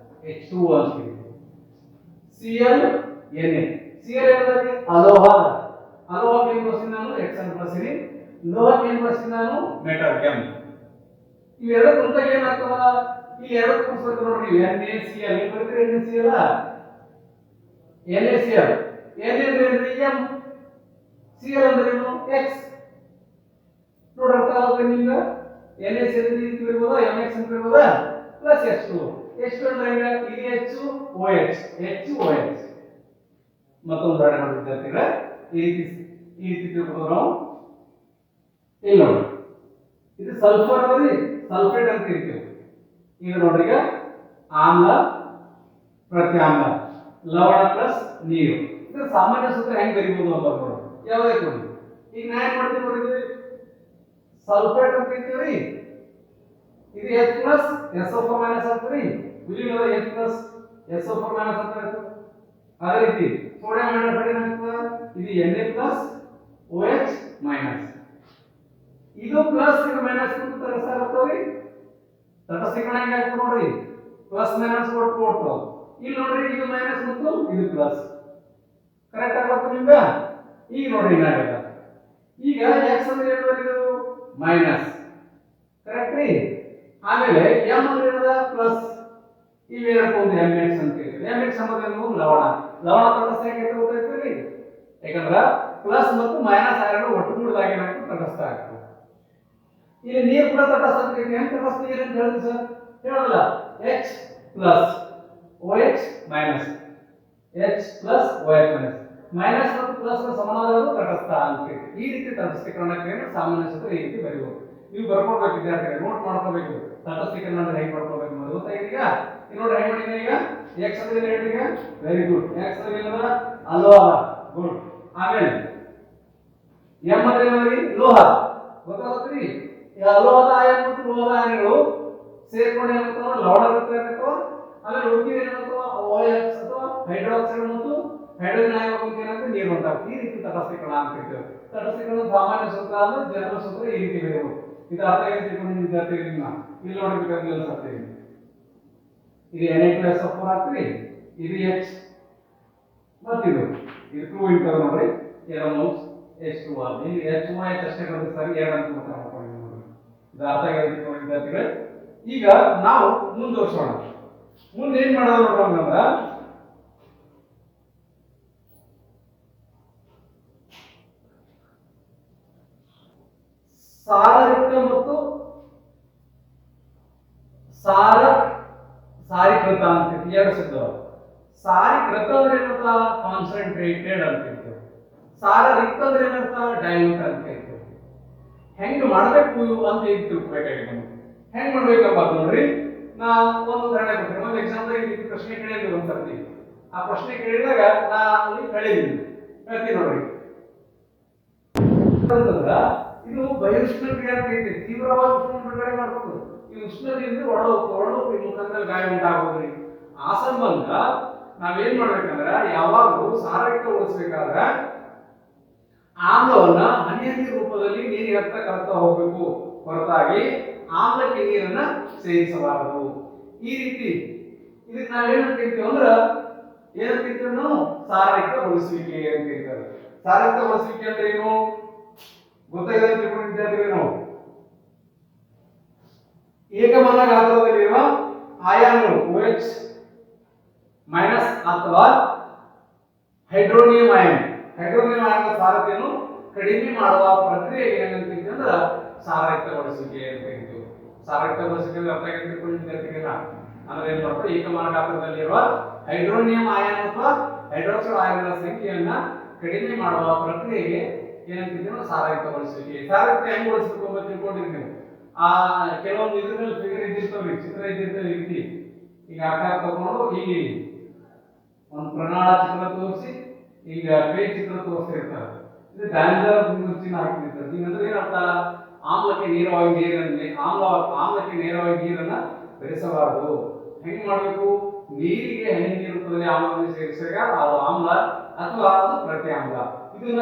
H2O ಅಂತ ಕರೀತೀವಿ. Cl Na. Cl ಏನಂದ್ರೆ ಅಲೋಹ. ಅಲೋಹಕ್ಕೆ ಏನು ಬರ್ತೀನಿ ನಾನು? Xn+. ಲೋಹಕ್ಕೆ ಏನು ಬರ್ತೀನಿ ನಾನು? Metal M. ಇವೆರಡು ಕುಂತಾಗ ಏನಾಗ್ತದ? ಈ ಎರಡು ಕೂಡಿಸ್ಬೇಕು ನೋಡ್ರಿ. NaCl ಏನು ಬರ್ತೀರಿ? NaCl NaCl Na ಅಂದ್ರೆ M, Cl ಅಂದ್ರೆ ಏನು? X. ನೋಡ್ರಿ ಅರ್ಥ ಆಗುತ್ತೆ ನಿಮ್ಗೆ? NaCl ಅಂತ ಬರೀಬಹುದಾ? Mx ಅಂತ ಬರೀಬಹುದಾ? Plus H2O. H2 ಅಂದ್ರೆ ಇದು HOH, HOH. ಮತ್ತೊಂದು ಉದಾಹರಣೆ ಮಾಡಿದ್ರೆ ಈ ರೀತಿ ತಿಳ್ಕೊಂಡು ನಾವು ಇಲ್ಲಿ ನೋಡಿ, ಇದು ಸಲ್ಫರ್ ಅಂದ್ರೆ ಸಲ್ಫೇಟ್ ಅಂತ ಕರಿತೀವಿ. ಈಗ ನೋಡ್ರಿ, ಈಗ ಆಮ್ಲ ಪ್ರತ್ಯಾಮ್ಲ ಲವಣ ಪ್ಲಸ್ ನೀರು. ಇದು ಸಾಮಾನ್ಯ ಸೂತ್ರ ಹೆಂಗ್ ಬರೀಬಹುದು ಅಂತ ನೋಡಿ. ಯಾವುದೇ ಕೊಡಿ. ಈಗ ನಾ ಏನ್ ಮಾಡ್ತೀನಿ ನೋಡಿದ್ವಿ, ಸಲ್ಫೇಟ್ ಅಂತ ಕರಿತೀವಿ. ಇದು H+ SO4- ಆಗ್ತದೆ. ವಿಲೀನದ H+ SO4- ಆಗ್ತದೆ. ಅದೇ ರೀತಿ ಸೋಡಿಯಂ ಹೈಡ್ರಾಕ್ಸೈಡ್ ಏನಾಗ್ತದೆ? ಇದು Na+OH-. ಇದು ಪ್ಲಸ್ ಇದು ಮೈನಸ್ ತಟಸ್ಥ ಆಗ್ತವ್ರಿ. ತಟಸ್ಥೀಕರಣ ಹೆಂಗೆ ಆಗ್ತದೆ ನೋಡ್ರಿ, ಪ್ಲಸ್ ಮೈನಸ್ ಕೊಡ್ತಾವ. ಇಲ್ಲಿ ನೋಡ್ರಿ, ಇದು ಮೈನಸ್ ಮತ್ತು ಇದು ಪ್ಲಸ್. ಕರೆಕ್ಟ್ ಆಗುತ್ತೆ ನಿಮ್ಗೆ? ಈಗ ನೋಡ್ರಿ ಏನಾಗಲ್ಲ. ಈಗ X ಅಂದ್ರೆ ಏನು ಬರೀದು? ಮೈನಸ್. ಕರೆಕ್ಟ್ ರೀ? ಆಮೇಲೆ M ಅಂದ್ರೆ ಏನದ? ಪ್ಲಸ್. ಇವೆರಡಕ್ಕೂ ಒಂದು Mx ಅಂತ ಹೇಳ್ತೀವಿ. Mx ಅನ್ನೋದೇನು? ಲವಣ. ಲವಣ ತಟಸ್ಥ ಯಾಕೆ ಗೊತ್ತಾಯ್ತು? ಯಾಕಂದ್ರೆ ಪ್ಲಸ್ ಮತ್ತು ಮೈನಸ್ ಆಯನಗಳು ಒಟ್ಟುಗೂಡಿದಾಗ ಏನಾಗ್ತದೆ? ತಟಸ್ಥ ಆಗ್ತದೆ. ಇಲ್ಲಿ ನೀರು ಕೂಡ ತಟಸ್ಥ ಅಂತ ಹೇಳ್ತೀವಿ. ಹೆಂಗ್ ತಟಸ್ಥ ನೀರು ಅಂತ ಹೇಳಿದ್ವಿ ಸರ್? ಹೇಳಲ್ಲ. H+OH-. H+OH-. ಮೈನಸ್ ಮತ್ತು ಪ್ಲಸ್ ಸಮಾನವಾದ ತಟಸ್ಥ ಅಂತ ಹೇಳ್ತೀವಿ. ಈ ರೀತಿ ತಟಸ್ಥೀಕರಣಕ್ಕೆ ಸಾಮಾನ್ಯ ಸೂತ್ರ ಈ ರೀತಿ ಬರೀಬಹುದು. ನೀವು ಬರ್ಕೊಳ್ಬೇಕು ವಿದ್ಯಾರ್ಥಿಗಳು, ನೋಟ್ ಮಾಡ್ಕೋಬೇಕು. ತಟಸ್ಥೀಕರಣ ಅಂದ್ರೆ ಹೆಂಗ್ ಬರ್ಕೋಬೇಕು ಅನ್ನೋದು ಗೊತ್ತಾಗಿದೆ. ಈಗ ನೋಡಿ ಹೆಂಗ್ ಮಾಡಿದ್ರೆ, ಈಗ X ಅಂದ್ರೆ ಹೇಳ್ರಿ, ಈಗ ವೆರಿ ಗುಡ್. X ಅಂದ್ರೆ ಏನದ? ಅಲೋಹ. ಗುಡ್. ಆಮೇಲೆ M ಅಂದ್ರೆ ಏನಂದ್ರಿ? ಲೋಹ. ಗೊತ್ತಾಗುತ್ತೀರಿ? ಈ ಅಲೋಹದ ಆಯನ ಮತ್ತು ಲೋಹದ ಆಯನಗಳು ಸೇರ್ಕೊಂಡು ಏನಾಗ್ತಾವ? ಲವಣ ಆಗ್ತಾವ. ಆಮೇಲೆ ಉಳಿದಿದೆ ಏನಾಗ್ತಾವ? OH ಅಥವಾ ಹೈಡ್ರಾಕ್ಸೈಡ್ ಮತ್ತು ಹೈಡ್ರೋಜನ್ ಆಯನಗಳು ಏನಾಗ್ತದೆ? ನೀರು ಉಂಟಾಗ್ತದೆ. ಈ ರೀತಿ ತಟಸ್ಥೀಕರಣ ಅಂತ ಹೇಳ್ತೇವೆ. ತಟಸ್ಥೀಕರಣ ಸಾಮಾನ್ಯ ಸೂತ್ರ ಅಂದ್ರೆ ಜನರಲ್ ಸೂತ್ರ ಈ ರೀತಿ ಬರೆಯಬಹುದು. ಇದು ಅರ್ಥ ಆಗಿದೆ ತಿಳ್ಕೊಂಡು ವಿದ್ಯಾರ್ಥಿಗಳಿಗೆ ಇಲ್ಲಿ ನೋಡಬೇಕಾದ್ರೆ ಅನ್ಸುತ್ತೆ. ಇದು Na+SO4 ಆಗ್ತದೆ. ಇದು H ಮತ್ತಿದು 2 ಇಂಟರ್ ನೋಡ್ರಿ, 2 ಮೋಲ್ಸ್ H2O. ಇಲ್ಲಿ HOH ಅಷ್ಟೇ ಬರುತ್ತೆ ಸರ್, 2 ಅಂತ ಮಾತ್ರ ಮಾಡ್ಕೊಂಡು ನೋಡ್ರಿ. ಇದು ಅರ್ಥ ಆಗಿದೆ ತಿಳ್ಕೊಂಡು ವಿದ್ಯಾರ್ಥಿಗಳೇ. ಈಗ ನಾವು ಮುಂದುವರಿಸೋಣ. ಮುಂದೆ ಏನ್ ಮಾಡೋದು ನೋಡ್ರಿ ಅಂದ್ರೆ, ಸಾರಯುಕ್ತ ಮತ್ತು ಸಾರೀಕೃತ ಅಂತ ಎರಡು ಶಬ್ದಗಳು. ಸಾರಿಕೃತ ಅಂದ್ರೆ ಏನಂತ ಕಾನ್ಸಂಟ್ರೇಟೆಡ್ ಅಂತ ಹೇಳ್ತೇವೆ. ಸಾರರಿಕ್ತ ಅಂದ್ರೆ ಏನಂತ ಡೈಲ್ಯೂಟ್ ಅಂತ ಹೇಳ್ತೇವೆ. ಹೆಂಗ್ ಮಾಡ್ಬೇಕು ಅಂತ ಹೇಳಿ ತಿಳ್ಕೊಬೇಕಾಗಿದೆ ನಮಗೆ. ಹೆಂಗ್ ಮಾಡ್ಬೇಕಪ್ಪ ಅಂತ ನೋಡ್ರಿ, ನಾ ಒಂದು ಉದಾಹರಣೆ ಕೊಡ್ತೀನಿ. ಒಂದು ಎಕ್ಸಾಂಪಲ್ ಈ ರೀತಿ ಪ್ರಶ್ನೆ ಕೇಳಿದ್ವಿ ಒಂದ್ಸರ್ತಿ. ಆ ಪ್ರಶ್ನೆ ಕೇಳಿದಾಗ ನಾ ಅಲ್ಲಿ ಕಳೀತೀನಿ ಹೇಳ್ತೀನಿ ನೋಡ್ರಿ. ಅಂತಂದ್ರ ಇದು ಬಹಿರುಷ್ಣ ಕ್ರಿಯೆ ಅಂತ ಐತಿ. ತೀವ್ರವಾದ ಉಷ್ಣ ಬಿಡುಗಡೆ ಮಾಡ್ತದೆ. ಈ ಉಷ್ಣದಿಂದ ಒಳಗೆ ಮುಖದಲ್ಲಿ ಗಾಯ ಉಂಟಾಗೋದ್ರಿ. ಆ ಸಂಬಂಧ ನಾವೇನ್ ಮಾಡ್ಬೇಕಂದ್ರ ಯಾವಾಗಲೂ ಸಾರಯುಕ್ತಗೊಳಿಸ್ಬೇಕಾದ್ರೆ ಆಮ್ಲವನ್ನ ಹನಿ ಹನಿ ರೂಪದಲ್ಲಿ ನೀರಿಗೆ ಕರ್ತಾ ಹೋಗ್ಬೇಕು, ಹೊರತಾಗಿ ಆಮ್ಲಕ್ಕೆ ನೀರನ್ನ ಸೇರಿಸಬಾರದು. ಈ ರೀತಿ ಇದಕ್ಕೆ ನಾವೇನಂತ ಹೇಳ್ತೀವಿ ಅಂದ್ರ ಏನಂತ ಹೇಳ್ತೀವಿ ನಾವು? ಸಾರಯುಕ್ತಗೊಳಿಸುವಿಕೆ ಅಂತ ಹೇಳ್ತಾರೆ. ಸಾರಯುಕ್ತಗೊಳಿಸುವಿಕೆ ಅಂದ್ರೆ ಏನು ಗೊತ್ತಾಗಿದೆ ತಿಳ್ಕೊಂಡಿದ್ದೇವೆ ನಾವು. ಏಕಮಾನ ಗಾತ್ರದಲ್ಲಿರುವ ಆಯಾನ್ಗಳು OH ಮೈನಸ್ ಅಥವಾ ಹೈಡ್ರೋನಿಯಂ ಆಯನ್ ಸಾರತೆಯನ್ನು ಕಡಿಮೆ ಮಾಡುವ ಪ್ರಕ್ರಿಯೆಗೆ ಏನಂತೀವಿ ಅಂದ್ರೆ ಸಾರಯುಕ್ತಗೊಳಿಸುವಿಕೆ ಅಂತ ಹೇಳ್ತೀವಿ. ಸಾರಯುಕ್ತಗೊಳಿಸುವಿಕೆ ಅರ್ಥ ಆಗಿರ್ತಿಲ್ಲ ಅಂದ್ರೆ ಏನ್ ಮಾಡ್ತಾರೆ, ಏಕಮಾನ ಗಾತ್ರದಲ್ಲಿರುವ ಹೈಡ್ರೋನಿಯಂ ಆಯನ್ ಅಥವಾ ಹೈಡ್ರೋಕ್ಸೈಡ್ ಆಯನ್ಗಳ ಸಂಖ್ಯೆಯನ್ನ ಕಡಿಮೆ ಮಾಡುವ ಪ್ರಕ್ರಿಯೆಗೆ ಏನಂತಿದ್ದೀವಿ ಸಾರಯುಕ್ತಗೊಳಿಸುವಿಕೆ. ಸಾರಯುಕ್ತ ಹೆಂಗ್ ಗೊಳಿಸಬೇಕು ಅಂತ ತಿಳ್ಕೊಂಡಿರಿ ನೀವು. ಆ ಕೆಲವೊಂದು ಇದ್ರಲ್ಲಿ ಫಿಗರ್ ಇದ್ದಿರ್ತಾವ್ರಿ, ಚಿತ್ರ ಇದ್ದಿರ್ತಾವೆ ರೀತಿ. ಈಗ ಆಕಾರ ತಗೊಂಡು ಈಗ ಒಂದು ಪ್ರಣಾಳ ಚಿತ್ರ ತೋರಿಸಿ ಈಗ ಕೈ ಚಿತ್ರ ತೋರಿಸ್ತಿರ್ತಾರೆ. ಇದು ಡ್ಯಾನ್ಸರ್ ಚಿನ್ನ ಹಾಕ್ತಿರ್ತಾರೆ. ಹಿಂಗಂದ್ರೆ ಏನರ್ಥ? ಆಮ್ಲಕ್ಕೆ ನೇರವಾಗಿ ನೀರನ್ನ ಬೆರೆಸಬಾರದು. ಹೆಂಗ್ ಮಾಡ್ಬೇಕು? ನೀರಿಗೆ ಹನಿ ನೀರು ರೂಪದಲ್ಲಿ ಆಮ್ಲವನ್ನು ಸೇರಿಸಿದಾಗ ಅದು ಆಮ್ಲ ಅಥವಾ ಅದು ಪ್ರತ್ಯಾಮ್ಲ. ಇದನ್ನ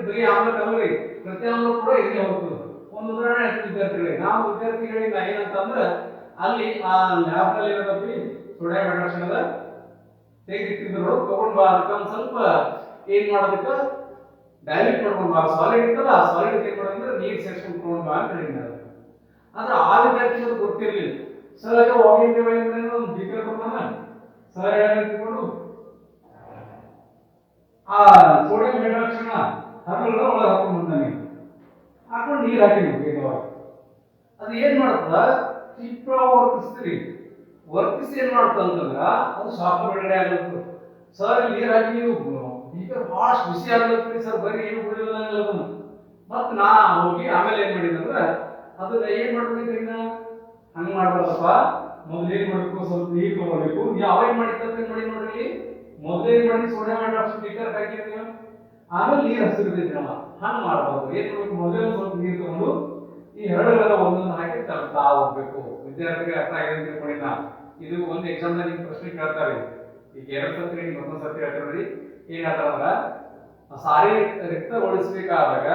ಬರೀ ಆಮ್ಲ ಕಲರಿ ಪ್ರತ್ಯಾಮ್ಲ ಕೂಡ ಇದನ್ನೇ ಹೋಗ್ತದೆ. ಒಂದು ಉದಾಹರಣೆ ವಿದ್ಯಾರ್ಥಿಗಳಿಗೆ, ನಾವು ವಿದ್ಯಾರ್ಥಿಗಳಿಗೆ ಏನಂತಂದ್ರೆ ಅಲ್ಲಿ ಆ ಲ್ಯಾಬ್ ನಲ್ಲಿ ಏನಂತಂದ್ರೆ ಸೋಡಿಯಂ ಹೈಡ್ರಾಕ್ಸೈಡ್ ತೆಗೆದಿಟ್ಟಿದ್ರು ತಗೊಂಡ್ ಬಾ, ಅದಕ್ಕೆ ಒಂದು ಸ್ವಲ್ಪ ಏನ್ ಮಾಡೋದಕ್ಕೆ ಡೈಲ್ಯೂಟ್ ಮಾಡ್ಕೊಂಡು ಬಾ, ಸಾಲಿಡ್ ಇತ್ತಲ್ಲ ಆ ಸಾಲಿಡ್ ಏನ್ ಮಾಡೋದಂದ್ರೆ ನೀರು ಸೇರಿಸ್ಕೊಂಡು ತಗೊಂಡ್ ಬಾ ಅಂತ ಹೇಳಿದ್ದಾರೆ. ಆದ್ರೆ ಆ ವಿದ್ಯಾರ್ಥಿಗಳು ಗೊತ್ತಿರ್ಲಿಲ್ಲ. ಸರ್ ಆಗ ಹೋಗಿದ್ದೇವೆ ಒಂದು ಬೀಕರ್ ಕೊಡ್ತಾನ, ಸರ್ ಹೇಳ್ಕೊಂಡು ಆ ಸೋಡಿಯಂ ಹೈಡ್ರಾಕ್ಸೈಡ್ ಹರಳನ್ನ ಒಳಗೆ ಹಾಕೊಂಡು ಬಂದಾನೆ, ಹಾಕೊಂಡು ನೀರು ಹಾಕಿದ್ವಿ. ಅದು ಏನ್ ಮಾಡ್ತದ? ವರ್ತಿಸಿ ಏನ್ ಮಾಡ್ತಂತಂದ್ರ ಅದು ಶಾಖ ಬಿಡುಗಡೆ ಆಗುತ್ತೆ. ಸರ್ ನೀರ್ ಹಾಕಿ ನೀವು ಈಗ ಬಹಳ ಬಿಸಿ ಆಗ್ಲತ್ರಿ ಸರ್, ಬರೀ ಏನು ಬಿಡಿಲ್ಲ ಅದನ್ನ. ಮತ್ ನಾ ಹೋಗಿ ಆಮೇಲೆ ಏನ್ ಮಾಡಿದಂದ್ರ ಅದನ್ನ ಏನ್ ಮಾಡ್ಬೇಕ್ರಿ, ಹಂಗ ಮಾಡ್ಬಾರ್ದಪ್ಪ. ಮೊದ್ಲು ಏನ್ ಮಾಡ್ಬೇಕು, ಸ್ವಲ್ಪ ನೀರ್ ತಗೋಬೇಕು. ಯಾವಾಗ ಮಾಡಿ ನೋಡ್ರಿ, ಮೊದ್ಲೇನ್ ಮಾಡಿ ಸೋಡಿಯಂ ಹೈಡ್ರಾಕ್ಸೈಡ್ ಲೀಟರ್ ಹಾಕಿದ್ವಿ, ಆಮೇಲೆ ನೀರ್ ಹಸಿರ್ತೈತಿ. ನಾವು ಹಂಗ ಮಾಡ್ಬಾರ್ದು. ಏನ್ ಮಾಡ್ಬೇಕು, ಮೊದಲೇ ಸ್ವಲ್ಪ ನೀರ್ ತಗೊಂಡು ಈ ಎರಡರೆಲ್ಲ ಒಂದೊಂದು ಹಾಕಿ ತರ್ತಾ ಹೋಗ್ಬೇಕು. ವಿದ್ಯಾರ್ಥಿಗಳಿಗೆ ಅರ್ಥ ಆಗಿದೆ ಅಂತ ತಿಳ್ಕೊಂಡಿಲ್ಲ. ಇದು ಒಂದು ಎಕ್ಸಾಮ್ ನಲ್ಲಿ ಪ್ರಶ್ನೆ ಕೇಳ್ತಾರೆ. ಈಗ 2 ಸರ್ತಿ ಮತ್ತೊಂದು ಸರ್ತಿ ಹೇಳ್ತಾರೆ. ಏನ್ ಹೇಳ್ತಾರಂದ್ರ ಸಾರಯುಕ್ತಗೊಳಿಸಬೇಕಾದಾಗ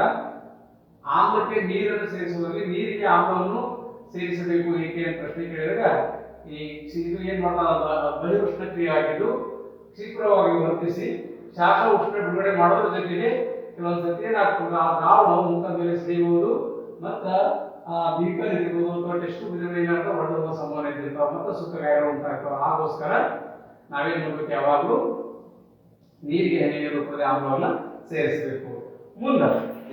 ಆಮ್ಲಕ್ಕೆ ನೀರನ್ನು ಸೇರಿಸುವುದರಲ್ಲಿ ನೀರಿಗೆ ಆಮ್ಲವನ್ನು ಸೇರಿಸಬೇಕು ಏಕೆ ಅಂತ ಪ್ರಶ್ನೆ ಕೇಳಿದಾಗ ಇದು ಏನ್ ಮಾಡ್ತಾರ? ಬಹಿರುಷ್ಣ ಕ್ರಿಯೆ ಆಗಿದ್ದು ಕ್ಷಿಪ್ರವಾಗಿ ವರ್ತಿಸಿ ಶಾಖ ಉಷ್ಣ ಬಿಡುಗಡೆ ಮಾಡೋದ್ರ ಜೊತೆಗೆ ಕೆಲವೊಂದ್ಸತಿ ಏನಾಗ್ತದೆ, ಆ ದ್ರಾವಣವು ಮುಖದ ಮೇಲೆ ಸಿಡಿಯುವುದು ಮತ್ತ ಆ ಬೀಕರ್ ಇರ್ಬೋದು ಅಥವಾ ಟೆಸ್ಟ್ ಏನಾಗ್ತದೆ ಹೊಡೆದುವ ಸಂಭಾವನೆ ಇರ್ತಾವ ಮತ್ತು ಸುಖ ಗಾಯಗಳು ಉಂಟಾಗ್ತಾವ. ಆಗೋಸ್ಕರ ನಾವೇನ್ ಮಾಡ್ಬೇಕು, ಯಾವಾಗಲೂ ನೀರಿಗೆ ಹನಿ ನೀರು ರೂಪದಲ್ಲಿ ಆಮ್ಲವನ್ನ ಸೇರಿಸಬೇಕು. ಮುಂದೆ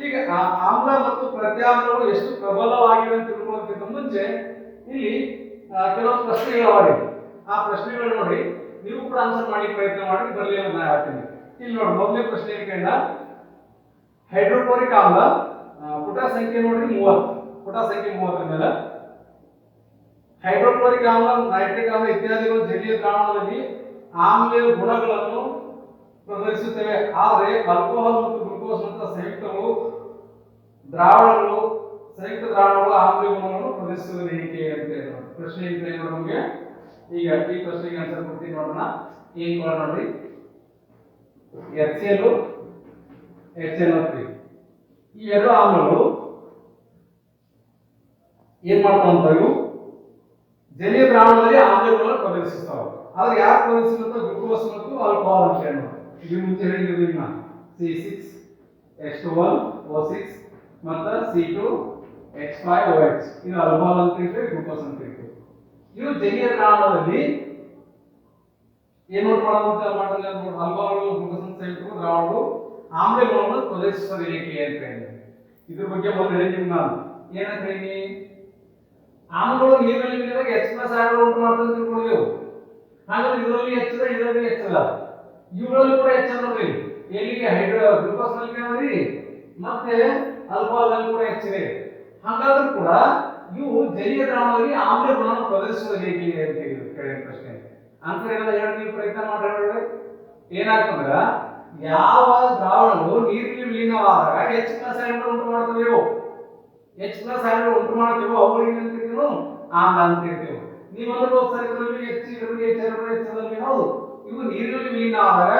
ಈಗ ಆ ಆಮ್ಲ ಮತ್ತು ಪ್ರತ್ಯಾಮ್ಲಗಳು ಎಷ್ಟು ಪ್ರಬಲವಾಗಿವೆ ಅಂತ ತಿಳ್ಕೊಳ್ಳೋದಕ್ಕಿಂತ ಮುಂಚೆ ಇಲ್ಲಿ ಕೆಲವೊಂದು ಪ್ರಶ್ನೆಗಳವೆ. ಆ ಪ್ರಶ್ನೆಗಳು ನೋಡಿ, ನೀವು ಕೂಡ ಆನ್ಸರ್ ಮಾಡಿ ಪ್ರಯತ್ನ ಮಾಡಿ, ಬರಲಿ ಅಂತ ನಾನು ಹೇಳ್ತೀನಿ. ಇಲ್ಲಿ ನೋಡಿ, ಮೊದಲನೇ ಪ್ರಶ್ನೆ ಕೇಳ ಹೈಡ್ರೋಕ್ಲೋರಿಕ್ ಆಮ್ಲ ಪುಟ ಸಂಖ್ಯೆ ನೋಡ್ರಿ 30, ಪುಟ ಸಂಖ್ಯೆ 30 ಮೇಲೆ ಹೈಡ್ರೋಕ್ಲೋರಿಕ್ ಆಮ್ಲ, ನೈಟ್ರಿಕ್ ಆಮ್ಲ ಇತ್ಯಾದಿಗಳು ಜಲೀಯ ದ್ರಾವಣದಲ್ಲಿ ಆಮ್ಲೀಯ ಗುಣಗಳನ್ನು ಪ್ರದರ್ಶಿಸುತ್ತವೆ. ಆದರೆ ಆಲ್ಕೋಹಾಲ್ ಮತ್ತು ಗ್ಲೂಕೋಸ್ ನಂತಹ ಸಂಯುಕ್ತ ದ್ರಾವಣಗಳು ಆಮ್ಲೀಯ ಗುಣಗಳನ್ನು ಪ್ರದರ್ಶಿಸುವುದು ಏಕೆ ಅಂತ ಹೇಳಿ ಪ್ರಶ್ನೆ ಇದೆ ನಮಗೆ. ಈಗ ಈ ಪ್ರಶ್ನೆಗೆ ಆನ್ಸರ್ ಕೊಡ್ತೀನಿ ನೋಡೋಣ. ಏನ್ ನೋಡ್ರಿ, HCl HNO3 ಈ ಎರಡು ಆಮ್ಲಗಳು ಏನ್ ಮಾಡ್ತಾವ? ಜಲೀಯ ದ್ರಾವಣದಲ್ಲಿ ಆಮ್ಲಗಳನ್ನು ಪ್ರದರ್ಶಿಸ್ತಾವ. ಆದ್ರೆ ಯಾರು ಪ್ರದರ್ಶಿಸುತ್ತ? ಗ್ಲೂಕೋಸ್ ಮತ್ತು ಆಲ್ಕೋಹಾಲ್ ಅಂತ ಹೇಳಿ ಇಲ್ಲಿ ಮುಂಚೆ ಹೇಳಿದ್ವಿ ನಾನು. C6H12O6 ಮತ್ತು C2H5OH ಇದು ಆಲ್ಕೋಹಾಲ್ ಅಂತ ಹೇಳ್ತೀವಿ, ಗ್ಲೂಕೋಸ್ ಅಂತ ಹೇಳ್ತೀವಿ. ಇವು ಜಲೀಯ ದ್ರಾವಣದಲ್ಲಿ ಏನು ಮಾಡೋದು? ಆಲ್ಕೋಹಾಲ್ ಗ್ಲೂಕೋಸ್ ಅಂತ ಹೇಳ್ತೀವಿ ದ್ರಾವಣಗಳು ಆಮ್ಲಗಳನ್ನು ಪ್ರದರ್ಶಿಸೋದು ಏಕೆ ಅಂತ ಹೇಳಿ ಇದ್ರ ಬಗ್ಗೆ ಮೊದಲು ಹೇಳಿದ್ವಿ ನಾನು. ಏನಂತ ಹೇಳಿ, ಆಮ್ಲಗಳು ನೀರಿನಲ್ಲಿ H+ ಆಮ್ಲಗಳು ಉಂಟು ಮಾಡ್ತದೆ ತಿಳ್ಕೊಂಡಿದ್ದೆವು. ಹಾಗಾದ್ರೆ ಇದರಲ್ಲಿ ಹೆಚ್ಚದ ಇದರಲ್ಲಿ ಹೆಚ್ಚದ ಇವುಗಳಲ್ಲಿ ಕೂಡ ಹೆಚ್ಚದ ನೋಡ್ರಿ ಎಲ್ಲಿಗೆ ಹೈಡ್ರೋ ಗ್ಲೂಕೋಸ್ ನಲ್ಲಿ ಮತ್ತೆ ಆಲ್ಕೋಹಾಲ್ ನಲ್ಲಿ ಕೂಡ ಹೆಚ್ಚಿದೆ ಹಾಗಾದ್ರೂ ಕೂಡ ಇವು ಜಲೀಯ ದ್ರಾವಣದಲ್ಲಿ ಆಮ್ಲ ಗುಣವನ್ನು ಪ್ರದರ್ಶಿಸುವುದು ಹೇಗೆ ಅಂತ ಕೇಳಿದ ಪ್ರಶ್ನೆ ಆನ್ಸರ್ ಏನಾದ್ರು ಹೇಳಿ ನೀವು ಪ್ರಯತ್ನ ಮಾಡ್ರಿ ಏನಾಗ್ತಂದ್ರ ಯಾವ ದ್ರಾವಣವು ನೀರಿನಲ್ಲಿ ವಿಲೀನವಾದಾಗ H+ ಅಯಾನುಗಳು ಉಂಟು ಮಾಡ್ತವೆ ಇವು H+ ಅಯಾನುಗಳು ಉಂಟು ಮಾಡ್ತೇವೆ ಅವುಗಳಿಗೆ ಏನು ಕರಿತೀವಿ ಆಮ್ಲ ಅಂತ ಕರಿತೀವಿ ನೀವು ಅಂದ್ರೆ ಹೋಗ್ತಾರೆ ಇದರಲ್ಲಿ H ಹೌದು ಇವು ನೀರಿನಲ್ಲಿ ವಿಲೀನವಾದಾಗ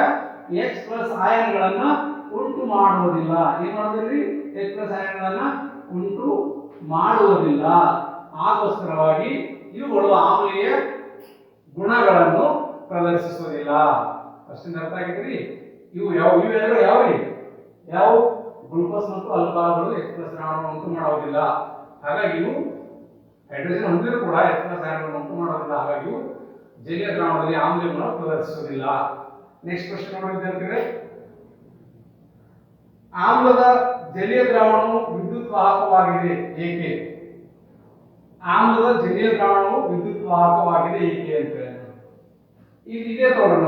H+ ಅಯಾನುಗಳನ್ನ ಉಂಟು ಮಾಡುವುದಿಲ್ಲ ಏನ್ ಮಾಡೋದಿಲ್ಲ H+ ಅಯಾನುಗಳನ್ನ ಉಂಟು ಮಾಡುವುದಿಲ್ಲ ಆಗೋಸ್ಕರವಾಗಿ ಇವುಗಳು ಆಮ್ಲೀಯ ಗುಣಗಳನ್ನು ಪ್ರದರ್ಶಿಸುವುದಿಲ್ಲ ಅಷ್ಟಿಂದ ಅರ್ಥ ಆಗಿದ್ರಿ ಇವು ಇವೆರಡು ಯಾವ ಗ್ಲೂಕೋಸ್ ಮತ್ತು ಆಲ್ಕೋಹಾಲ್ಗಳು H+ ದ್ರಾವಣವನ್ನು ಉಂಟು ಮಾಡುವುದಿಲ್ಲ ಹಾಗಾಗಿ ಇವು ಹೈಡ್ರೋಜನ್ ಹೊಂದಿದ್ರು ಕೂಡ H+ ಅಯಾನುಗಳನ್ನು ಉಂಟು ಮಾಡುವುದಿಲ್ಲ ಹಾಗಾಗಿ ಇವು ಜಲೀಯ ದ್ರಾವಣದಲ್ಲಿ ಆಮ್ಲೀಯ ಗುಣ ಪ್ರದರ್ಶಿಸುವುದಿಲ್ಲ ನೆಕ್ಸ್ಟ್ ಕ್ವೆಶ್ಚನ್ ನೋಡಿ ವಿದ್ಯಾರ್ಥಿಗಳೇ ಆಮ್ಲದ ಜಲೀಯ ದ್ರಾವಣವು ವಿದ್ಯುತ್ ವಾಹಕವಾಗಿದೆ ಏಕೆ ಆಮ್ಲದ ಜಲೀಯ ದ್ರಾವಣವು ವಿದ್ಯುತ್ ವಾಹಕವಾಗಿದೆ ಏಕೆ ಅಂತ ಇದೇ ತಗೊಳ್ಳೋಣ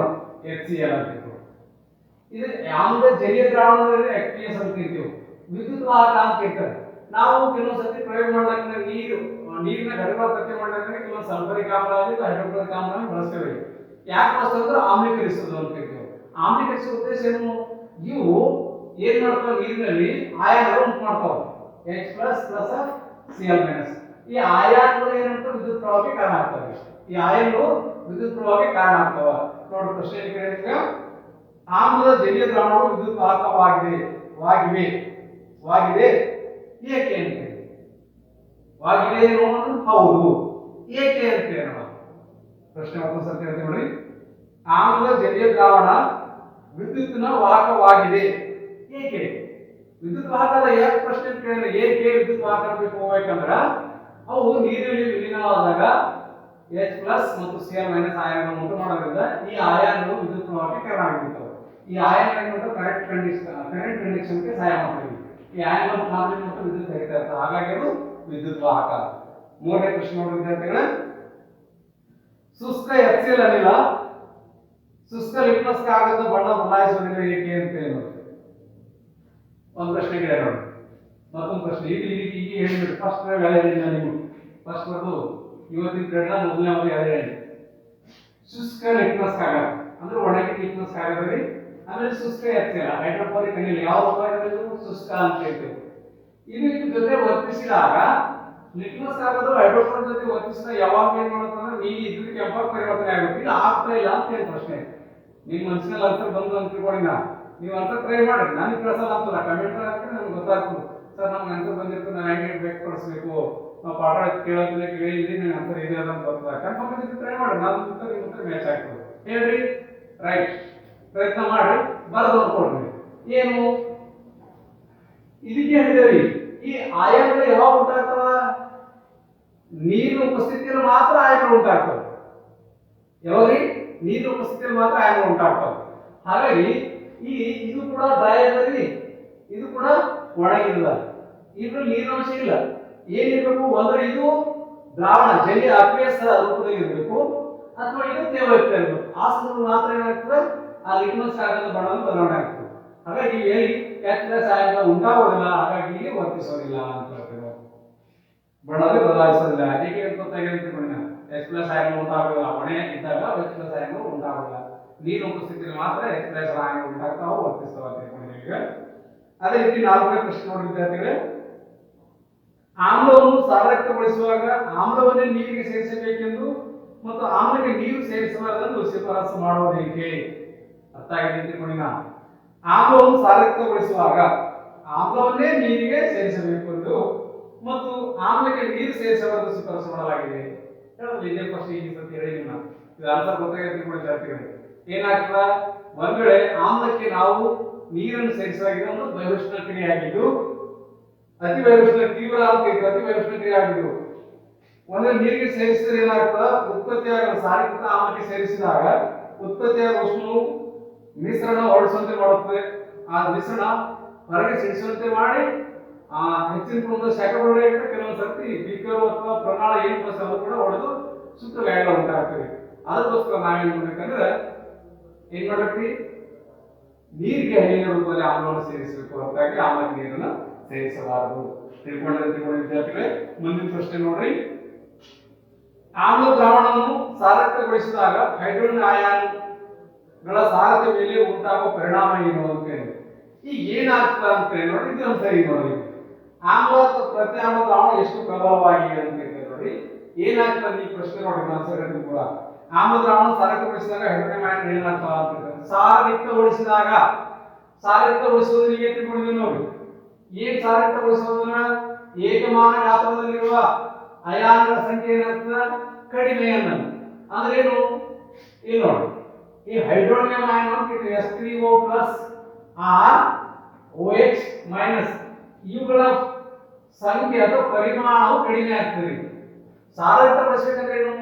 HCl ಅಂತ ಇದು ಆಮ್ಲದ ಜಲೀಯ ದ್ರಾವಣದಲ್ಲಿ H2S ಅಂತ ಕರಿತೀವಿ ವಿದ್ಯುತ್ ವಾಹಕ ಅಂತ ಕರೀತಾರೆ ನಾವು ಕೆಲವು ಸತಿ ಪ್ರಯೋಗ ಮಾಡಲಿಕ್ಕೆ ನೀರಿನ ಘಟಕತೆ ಮಾಡಲಿಕ್ಕೆ ಕೆಲವು ಸಲ್ಫರಿಕ್ ಆಮ್ಲ ಮತ್ತು ಹೈಡ್ರೋಕ್ಲೋರಿಕ್ ಆಮ್ಲವನ್ನು ಬಳಸ್ತೇವೆ ಯಾಕೆ ಬಳಸ್ತೇವೆ ಅಂದ್ರೆ ಆಮ್ಲೀಕರಿಸೋದು ಅಂತ ಕರಿತೀವಿ ಆಮ್ಲೀಕರಿಸುವ ಉದ್ದೇಶ ಏನು ಇವು ಏನ್ ಮಾಡ್ತಾವೆ ನೀರಿನಲ್ಲಿ ಆಯಾನಗಳು ಉಂಟು ಮಾಡ್ತಾವೆ H++Cl- ಈ ಆಯಾನಗಳು ಏನಂತ ವಿದ್ಯುತ್ ಪ್ರವಾಹಕ್ಕೆ ಕಾರಣ ಆಗ್ತವೆ ಈ ಆಯಾನಗಳು ವಿದ್ಯುತ್ ಪ್ರವಾಹಕ್ಕೆ ಕಾರಣ ಆಗ್ತವೆ ನೋಡಿ ಪ್ರಶ್ನೆ ಕೇಳಿದ್ರೆ ಆಮ್ಲದ ಜಲೀಯ ದ್ರಾವಣವು ವಿದ್ಯುತ್ ವಾಗಿದೆ ಏಕೆ ಅಂತ ವಾಗಿದೆ ಏನು ಹೌದು ಏಕೆ ಅಂತ ಹೇಳೋಣ ಪ್ರಶ್ನೆ ಮತ್ತೊಂದು ಸರ್ತಿ ಹೇಳ್ತೀವಿ ನೋಡಿ ಆಮ್ಲದ ಜಲೀಯ ದ್ರಾವಣ ವಿದ್ಯುತ್ನ ವಾಹಕವಾಗಿದೆ ಏಕೆ ವಿದ್ಯುತ್ ವಾಹಕದ ಯಾಕೆ ಪ್ರಶ್ನೆ ಕೇಳಿದ್ರೆ ಏಕೆ ವಿದ್ಯುತ್ ವಾಹಕ ಬೇಕು ಹೋಗ್ಬೇಕಂದ್ರ ಅವು ನೀರಿನಲ್ಲಿ ವಿಲೀನವಾದಾಗ H+ ಮತ್ತು Cl- ಆಯಾನಗಳನ್ನು ಉಂಟು ಮಾಡೋದ್ರಿಂದ ಈ ಆಯಾನಗಳು ವಿದ್ಯುತ್ ಪ್ರವಾಹಕ್ಕೆ ಕಾರಣ ಆಗಿರ್ತವೆ ಈ ಆಯಾನಗಳು ಕರೆಂಟ್ ಕಂಡಕ್ಷನ್ಗೆ ಸಹಾಯ ಮಾಡ್ತವೆ ಈ ಆಯಾನಗಳ ಮುಖಾಂತರ ಮತ್ತು ವಿದ್ಯುತ್ ಹರಿತಾ ಇರ್ತದೆ ಹಾಗಾಗಿ ಅದು ವಿದ್ಯುತ್ ವಾಹಕ ಮೂರನೇ ಪ್ರಶ್ನೆ ನೋಡಿ ವಿದ್ಯಾರ್ಥಿಗಳೇ ಶುಷ್ಕ HCl ಅನಿಲ ಶುಷ್ಕ ಲಿಟ್ಮಸ್ ಕಾಗದದ ಬಣ್ಣ ಬದಲಾಯಿಸುವುದಿಲ್ಲ ಏಕೆ ಅಂತ ಹೇಳಿ ಒಂದು ಪ್ರಶ್ನೆ ಕೇಳಿ ನೋಡಿ ಮತ್ತೊಂದು ಪ್ರಶ್ನೆ ಈಗ ಹೇಳಿಬಿಟ್ಟು ಫಸ್ಟ್ ಹೇಳಿಲ್ಲ ನೀವು ಫಸ್ಟ್ ಬರೋದು ಇವತ್ತಿನ ಪ್ರೇರಣ ಮೊದಲನೇ ಒಂದು ಹೇಳಿ ಶುಷ್ಕ ಲಿಟ್ಮಸ್ ಕಾಗದ ಅಂದ್ರೆ ಒಣಗಿದ ಲಿಟ್ಮಸ್ ಕಾಗದದಲ್ಲಿ ಆಮೇಲೆ ಶುಷ್ಕ HCl ಹೈಡ್ರೋಕ್ಲೋರಿಕ್ ಅನಿಲ ಯಾವ ಶುಷ್ಕ ಅಂತ ಹೇಳ್ತೇವೆ ಇದ್ರ ಜೊತೆ ವರ್ತಿಸಿದಾಗ ಲಿಟ್ಮಸ್ ಕಾಗದ ಹೈಡ್ರೋಕ್ಲೋರಿಕ್ ಜೊತೆ ವರ್ತಿಸಿದಾಗ ಯಾವಾಗ ಏನ್ ಮಾಡುತ್ತಂದ್ರೆ ನೀಲಿ ಇದ್ದಿದ್ದು ಕೆಂಪಾಗಿ ಪರಿವರ್ತನೆ ಆಗುತ್ತೆ ಇದು ಆಗ್ತಾ ಇಲ್ಲ ಅಂತ ಏನು ಪ್ರಶ್ನೆ ನಿಮ್ಮ ಮನಸ್ಸಿನಲ್ಲಿ ಆನ್ಸರ್ ಬಂದು ಅಂತ ತಿಳ್ಕೊಳ್ಳಿ ನೀವು ಆನ್ಸರ್ ಟ್ರೈ ಮಾಡಿ ನನಗೆ ಕಳಿಸಲ್ಲ ಅಂತಲ್ಲ ಕಮೆಂಟ್ ಹಾಕಿದ್ರೆ ನನಗೆ ಗೊತ್ತಾಗ್ತದೆ ಸರ್ ನಮ್ಗೆ ಆನ್ಸರ್ ಬಂದಿರ್ತದೆ ನಾವು ಹೆಂಗೆ ಬೇಕು ಕಳಿಸ್ಬೇಕು ನಾವು ಪಾಠ ಕೇಳೋದಿಲ್ಲ ಕೇಳಿದ್ರಿ ನನ್ನ ಆನ್ಸರ್ ಇದೆ ಅಂತ ಗೊತ್ತಾಗ ಕನ್ಫರ್ಮ್ ಟ್ರೈ ಮಾಡಿ ನಾನು ಉತ್ತರ ನಿಮ್ಮ ಉತ್ತರ ಮ್ಯಾಚ್ ಆಗ್ತದೆ ಹೇಳ್ರಿ ರೈಟ್ ಪ್ರಯತ್ನ ಮಾಡಿ ಬರೆದು ನೋಡ್ಕೊಡ್ರಿ ಏನು ಇದಕ್ಕೆ ಹೇಳಿದೇವ್ರಿ ಈ ಆಯಾನಗಳು ಯಾವಾಗ ಉಂಟಾಗ್ತವ ನೀರಿನ ಉಪಸ್ಥಿತಿಯಲ್ಲಿ ಮಾತ್ರ ಆಯಾನಗಳು ಉಂಟಾಗ್ತವೆ ಯಾವಾಗ್ರಿ ನೀರಿನ ಉಪಸ್ಥಿತಿಯಲ್ಲಿ ಮಾತ್ರ ಆಯಾನಗಳು ಉಂಟಾಗ್ತವೆ ಹಾಗಾಗಿ ಇದು ಕೂಡ ಡ್ರೈ ಅದರಿ ಇದು ಕೂಡ ಒಣಗಿಲ್ಲ ಇದ್ರಲ್ಲಿ ನೀರಿನಾಂಶ ಇಲ್ಲ ಏನಿರಬೇಕು ಅಂದ್ರೆ ಇದು ದ್ರಾವಣ ಜಲೀಯ ಅಕ್ವೇಸ್ ರೂಪದಲ್ಲಿ ಇರಬೇಕು ಅಥವಾ ಇದು ತೇವಾಂಶ ಇರಬೇಕು ಆ ಸಂದರ್ಭದಲ್ಲಿ ಮಾತ್ರ ಏನಾಗ್ತದೆ ಆ ಲಿಟ್ಮಸ್ ಕಾಗದದ ಬಣ್ಣವನ್ನು ಬದಲಾವಣೆ ಆಗ್ತದೆ ಹಾಗಾಗಿ ಇಲ್ಲಿ H+ ಅಯಾನುಗಳು ಉಂಟಾಗೋದಿಲ್ಲ ಹಾಗಾಗಿ ಇಲ್ಲಿ ವರ್ತಿಸೋದಿಲ್ಲ ಅಂತ ಹೇಳ್ತೇವೆ ಬಣ್ಣದಲ್ಲಿ ಬದಲಾಯಿಸೋದಿಲ್ಲ ಹೇಗೆ ಗೊತ್ತಾಗಿದೆ H+ ಅಯಾನುಗಳು ಉಂಟಾಗೋದಿಲ್ಲ ಒಣೆ ಇದ್ದಾಗ H+ ಅಯಾನುಗಳು ಉಂಟಾಗೋದಿಲ್ಲ ನೀರಿನ ಉಪಸ್ಥಿತಿಯಲ್ಲಿ ಮಾತ್ರ H+ ಅಯಾನುಗಳು ಉಂಟಾಗ್ತಾವು ವರ್ತಿಸ್ತವೆ ಅಂತ ಹೇಳ್ಕೊಂಡಿದ್ದೀವಿ ಅದೇ ರೀತಿ ನಾಲ್ಕನೇ ಪ್ರಶ್ನೆ ನೋಡಿ ವಿದ್ಯಾರ್ಥಿಗಳೇ ಆಮ್ಲವನ್ನು ಸಾರಯುಕ್ತಗೊಳಿಸುವಾಗ ಆಮ್ಲವನ್ನೇ ನೀರಿಗೆ ಸೇರಿಸಬೇಕೆಂದು ಮತ್ತು ಆಮ್ಲಕ್ಕೆ ನೀರು ಸೇರಿಸಬಾರದೆಂದು ಶಿಫಾರಸು ಮಾಡುವುದೇಕೆ ಅರ್ಥ ಆಗಿದೆ ತಿಳ್ಕೊಳ್ಳಿ ಆಮ್ಲವನ್ನು ಸಾರಯುಕ್ತಗೊಳಿಸುವಾಗ ಆಮ್ಲವನ್ನೇ ನೀರಿಗೆ ಸೇರಿಸಬೇಕು ಎಂದು ಮತ್ತು ಆಮ್ಲಕ್ಕೆ ನೀರು ಸೇರಿಸಬಾರದು ಶಿಫಾರಸು ಮಾಡಲಾಗಿದೆ ಹೇಳೋದು ಇದೇ ಫಸ್ಟ್ ಈ ಸತಿ ಹೇಳಿ ಇದು ಆನ್ಸರ್ ಗೊತ್ತಾಗಿದೆ ತಿಳ್ಕೊಳ್ಳಿ ಜಾತಿಗಳು ಏನಾಗ್ತದ ಒಂದ್ ವೇಳೆ ಆಮ್ಲಕ್ಕೆ ನಾವು ನೀರನ್ನು ಸೇರಿಸಲಾಗಿದೆ ಒಂದು ವೈರೋಷ್ಣ ಕ್ರಿಯೆಯಾಗಿದ್ದು ಅತಿ ವೈರೋಷ್ಣ ತೀವ್ರ ಅಂತ ಅತಿ ವೈರೋಷ್ಣ ಕ್ರಿಯೆ ಆಗಿದ್ದು ಒಂದ್ರೆ ನೀರಿಗೆ ಸೇರಿಸಿದ್ರೆ ಏನಾಗ್ತದ ಉತ್ಪತ್ತಿಯಾಗ ಸಾರಯುಕ್ತ ಆಮ್ಲಕ್ಕೆ ಸೇರಿಸಿದಾಗ ಉತ್ಪತ್ತಿಯಾದ ಉಷ್ಣವು ಮಿಶ್ರಣ ಹೊರಡಿಸುವಂತೆ ಮಾಡುತ್ತದೆ ಆ ಮಿಶ್ರಣ ಹೊರಗೆ ಸಿಡಿಸುವಂತೆ ಮಾಡಿ ಹೆಚ್ಚಿನ ಪ್ರಮಾಣದ ಶಾಖ ಬಿಡುಗಡೆ ಕೆಲವೊಂದು ಸರ್ತಿ ಬೀಕರು ಅಥವಾ ಪ್ರಣಾಳ ಏನು ಬಳಸ್ತದೆ ಅದು ಕೂಡ ಹೊಡೆದು ಸುತ್ತ ವ್ಯಾಗಳ ಉಂಟಾಗ್ತದೆ ಅದಕ್ಕೋಸ್ಕರ ನಾವೇನ್ ಮಾಡ್ಬೇಕಂದ್ರೆ ಏನ್ ಮಾಡ್ಬೇಕ್ರಿ, ನೀರಿಗೆ ಹನಿಯ ರೂಪದಲ್ಲಿ ಆಮ್ಲವನ್ನು ಸೇರಿಸಬೇಕು ಹೊರತಾಗಿ ಆಮ್ಲಕ್ಕೆ ನೀರನ್ನು ಸೇರಿಸಬಾರದು. ತಿಳ್ಕೊಂಡಿರೋ ವಿದ್ಯಾರ್ಥಿಗಳೇ, ಮುಂದಿನ ಪ್ರಶ್ನೆ ನೋಡ್ರಿ. ಆಮ್ಲ ದ್ರಾವಣವನ್ನು ಸಾರಕ್ತಗೊಳಿಸಿದಾಗ ಹೈಡ್ರೋಜನ್ ಅಯಾನ್ಗಳ ಸಾರತೆ ಮೇಲೆ ಉಂಟಾಗುವ ಪರಿಣಾಮ ಏನು ಅಂತ ಹೇಳಿ ಈಗ ಏನಾಗ್ತದ ಅಂತ ಹೇಳಿ ನೋಡಿ. ಇದು ಸರಿ ನೋಡಿ. ಆಮ್ಲ ಪ್ರತ್ಯಾಮ್ಲ ದ್ರಾವಣ ಎಷ್ಟು ಪ್ರಬಲವಾಗಿದೆ ಅಂತ ಹೇಳಿ ನೋಡಿ ಏನಾಗ್ತದೆ ಈ ಪ್ರಶ್ನೆ ನೋಡಿ. ನಾನು ಸರಿ ಕೂಡ ಆಮ್ಲ ದ್ರಾವಣ ಸಾರಕ್ತಗೊಳಿಸಿದಾಗ ಹೈಡ್ರೋಜನ್ ಅಯಾನ್ ಏನಾಗ್ತದ ಅಂತ ಹೇಳಿ ಸಾರಯುಕ್ತಗೊಳಿಸುವುದು ಈಗ ತಿಳ್ಕೊಂಡಿದ್ದೀವಿ ನೋಡಿ. ಏನ್ ಸಾರಯುಕ್ತಗೊಳಿಸುವುದನ್ನ ಏಕಮಾನ ಗಾತ್ರದಲ್ಲಿರುವ ಅಯಾನ್ಗಳ ಸಂಖ್ಯೆ ಏನಾಗ್ತದೆ ಕಡಿಮೆ ಅನ್ನೋದು ಅಂದ್ರೆ ಏನು ಇಲ್ಲಿ ನೋಡಿ. ಈ ಹೈಡ್ರೋನಿಯಂ ಅಯಾನ್ ಇದು H3O+ R OH- ಇವುಗಳ ಸಂಖ್ಯೆ ಅಥವಾ ಪರಿಮಾಣವು ಕಡಿಮೆ ಆಗ್ತದೆ. ಸಾರಯುಕ್ತಗೊಳಿಸಬೇಕಂದ್ರೆ ಏನು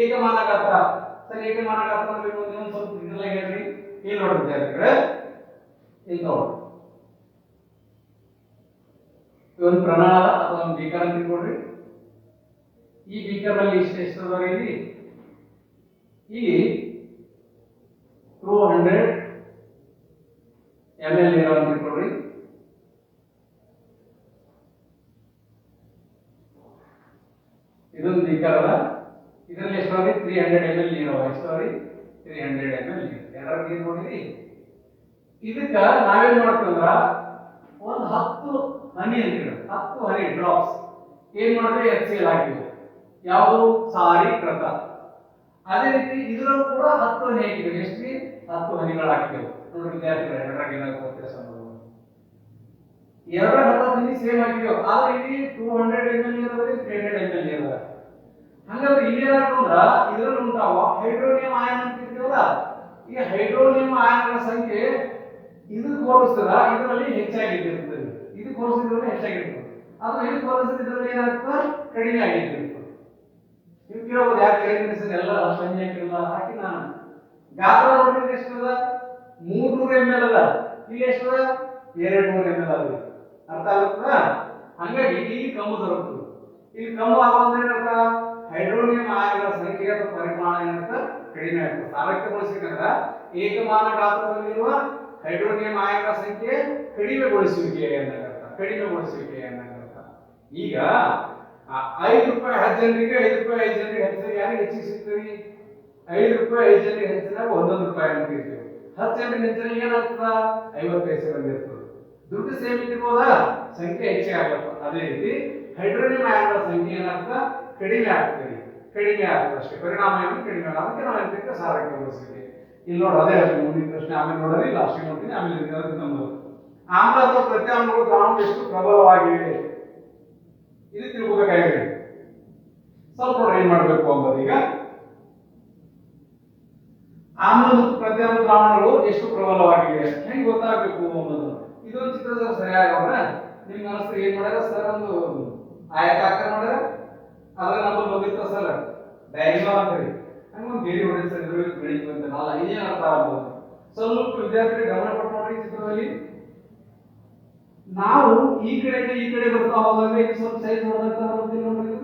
ಏಕಮಾನ ಗಾತ್ರ. ಸರಿ, ಏಕಮಾನ ಗಾತ್ರ ಅಂದ್ರೆ ಇನ್ನೊಂದು ಸ್ವಲ್ಪ ಇದೆಲ್ಲ ಹೇಳ್ರಿ. ಇಲ್ಲಿ ನೋಡಿ ವಿದ್ಯಾರ್ಥಿಗಳೇ, ಇಲ್ಲಿ ನೋಡಿ ಒಂದು ಪ್ರಣಾಳ ಅಥವಾ ಒಂದು ಬೀಕರ್ ಅಂತ ತಿಳ್ಕೊಡ್ರಿ. ಈ ಬೀಕರ್ ನಲ್ಲಿ ಎಷ್ಟು ಇಲ್ಲಿ 200 ml ನೀರು ಅಂತ ತಿಳ್ಕೊಡ್ರಿ. ಇದೊಂದು ಬೀಕರ್ ಅದ. ಇದರಲ್ಲಿ ಎಷ್ಟು 300 ml ನೀರು. ಎಷ್ಟು 300 ml ನೀರು. ಎಲ್ಲರ ನೀರು ನೋಡಿರಿ. ಇದಕ್ಕ ನಾವೇನ್ ಮಾಡ್ತೀವಂದ್ರ ಒಂದು 10 ಹನಿ ಅಂತೀವಿ. 10 ಹನಿ ಡ್ರಾಪ್ಸ್ ಏನ್ ಮಾಡಿದ್ರೆ HCl ಹಾಕಿದ್ವಿ. ಯಾವುದು ಸಾರೀಕೃತ. ಅದೇ ರೀತಿ ಇದರಲ್ಲೂ ಕೂಡ 10 ಹನಿ ಹಾಕಿದ್ವಿ. ಎಷ್ಟು 10 ಹನಿಗಳು ಹಾಕಿದೆವು ನೋಡಿ ವಿದ್ಯಾರ್ಥಿಗಳು. ಎರಡರಾಗ ಏನಾಗುತ್ತೆ ವ್ಯತ್ಯಾಸ ನೋಡೋಣ. ಎರಡರ 10 ಹನಿ ಸೇಮ್ ಹಾಕಿದೆವು. ಆದ್ರೆ ಇಲ್ಲಿ 200 ml ನೀರಲ್ಲಿ 300 ml ನೀರು. ಹಂಗಾದ್ರೆ ಇಲ್ಲಿ ಏನಾಗ್ತಂದ್ರ ಇದರಲ್ಲಿ ಉಂಟಾವ ಹೈಡ್ರೋನಿಯಂ ಅಯಾನ್ ಅಂತ ಇರ್ತೀವಲ್ಲ, ಈ ಹೈಡ್ರೋನಿಯಂ ಅಯಾನ್ಗಳ ಸಂಖ್ಯೆ ಇದಕ್ಕೆ ಹೋಲಿಸಿದ್ರೆ ಇದರಲ್ಲಿ ಹೆಚ್ಚಾಗಿರ್ತದೆ. ಇದಕ್ಕೆ ಹೋಲಿಸಿದ್ರೆ ಹೆಚ್ಚಾಗಿರ್ತದೆ. ಆದ್ರೆ ಇದಕ್ಕೆ ಹೋಲಿಸಿದ್ರೆ ಇದರಲ್ಲಿ ಏನಾಗ್ತದೆ ಕಡಿಮೆ ಆಗಿರ್ತದೆ. ನೀವು ಕೇಳಬಹುದು ಯಾಕೆ ಕಡಿಮೆ ಸರ್, ಎಲ್ಲ ಸಂಖ್ಯೆಲ್ಲ ಹಾಕಿ ನಾನು ಗಾತ್ರ ನೋಡಿದ್ರೆ ಎಷ್ಟದ 300 ml ಅದ. ಇಲ್ಲಿ ಎಷ್ಟದ 200 ml ಅದ. ಅರ್ಥ ಆಗುತ್ತಾ? ಹಂಗಾಗಿ ಇಲ್ಲಿ ಕಮ್ಮಿ ದೊರಕುತ್ತದೆ. ಇಲ್ಲಿ ಕಮ್ಮಿ ಆಗೋದ್ರೆ ಏನಂತ ಹೈಡ್ರೋನಿಯಂ ಅಯಾನ್ಗಳ ಸಂಖ್ಯೆ ಅಥವಾ ಪರಿಮಾಣ ಏನಂತ ಕಡಿಮೆ ಆಗ್ತದೆ. ಸಾರಕ್ತಗೊಳಿಸಬೇಕಂದ್ರೆ ಏಕಮಾನ ಗಾತ್ರದಲ್ಲಿರುವ ಹೈಡ್ರೋನಿಯಂ ಅಯಾನ್ಗಳ ಸಂಖ್ಯೆ ಕಡಿಮೆಗೊಳಿಸುವಿಕೆ ಅನ್ನೋದರ್ಥ. ಈಗ 5 ರೂಪಾಯಿ 10 ಜನರಿಗೆ 5 ರೂಪಾಯಿ 5 ಜನರಿಗೆ ಹೆಚ್ಚಿದಾಗ ಯಾರಿಗೆ ಹೆಚ್ಚಿಗೆ ಸಿಗ್ತೀವಿ? 5 ರೂಪಾಯಿ 5 ಜನರಿಗೆ ಹೆಚ್ಚಿದಾಗ 1 ರೂಪಾಯಿ ಅಂತ ಇರ್ತೀವಿ. 10 ಜನರಿಗೆ ಹೆಚ್ಚಿದಾಗ ಏನಾಗ್ತದ 50 ಪೈಸೆ ಬಂದಿರ್ತದೆ. ದುಡ್ಡು ಸೇಮ್ ಇರ್ಬೋದಾ, ಸಂಖ್ಯೆ ಹೆಚ್ಚಿಗೆ ಆಗಲ್ಲ. ಅದೇ ರೀತಿ ಹೈಡ್ರೋನಿಯಂ ಅಯಾನ್ಗಳ ಸಂಖ್ಯೆ ಏನಾಗ್ತದ ಕಡಿಮೆ ಆಗ್ತದೆ ಅಷ್ಟೇ. ಪರಿಣಾಮ ಏನು ಕಡಿಮೆ ಆಗ ಅದಕ್ಕೆ ನಾವು ಎಂತ ಸಾರಕ್ತಗೊಳಿಸ್ತೀವಿ. ಇಲ್ಲಿ ನೋಡಿ ಅದೇ ಮುಂದಿನ ಪ್ರಶ್ನೆ ಆಮೇಲೆ ನೋಡೋಣ. ಲಾಸ್ಟ್ ನೋಡ್ತೀನಿ ಆಮೇಲೆ ನಮ್ಮದು ಆಮ್ಲ ಅಥವಾ ಪ್ರತ್ಯಾಮ್ಲಗಳು ದ್ರಾವಣ ಎಷ್ಟು ಪ್ರಬಲವಾಗಿವೆ ಇದು ತಿಳ್ಕೋಬೇಕಾಗಿದೆ. ಸ್ವಲ್ಪ ನೋಡಿ ಏನ್ ಮಾಡ್ಬೇಕು ಅಂಬುದು. ಈಗ ಆಮ್ಲ ಮತ್ತು ಪ್ರತ್ಯಾಮ್ಲ ದ್ರಾವಣಗಳು ಎಷ್ಟು ಪ್ರಬಲವಾಗಿವೆ ಹೆಂಗ್ ಗೊತ್ತಾಗಬೇಕು ಅನ್ನೋದು ಇದೊಂದು ಚಿತ್ರ ಸರಿಯಾಗವ್ರ ನಿಮ್ಗೆ ಅನಿಸ್ತು ಏನ್ ಮಾಡ್ಯಾರ ಸರ್, ಒಂದು ಆಯತಾಕಾರ ಮಾಡ್ಯಾರ. ಅದ್ರ ನಮ್ಮಲ್ಲಿ ಬಂದಿರ್ತಾವ ಸರ್ ಡಯಾಗ್ರಾಮ್ ಅಂತೀವಿ. ಹಂಗೊಂದು ಗೆರೆ ಹೊಡಿ ಸರ್, ಇದ್ರಲ್ಲಿ ಬೆಳಿಗ್ಗೆ ಬಂದ ನಾಲ ಇದೇನು ಅರ್ಥ ಆಗ್ಬೋದು. ಸ್ವಲ್ಪ ವಿದ್ಯಾರ್ಥಿಗಳು ಗಮನ ಕೊಟ್ಟು ನೋಡಿ. ಚಿತ್ರದಲ್ಲಿ ನಾವು ಈ ಕಡೆಗೆ ಈ ಕಡೆ ಬರ್ತಾ ಹೋದಾಗ ಇದು ಸ್ವಲ್ಪ ಸೈಜ್ ದೊಡ್ಡದಾಗ್ತಾ ಬರುತ್ತೆ ನೋಡ್ರಿ.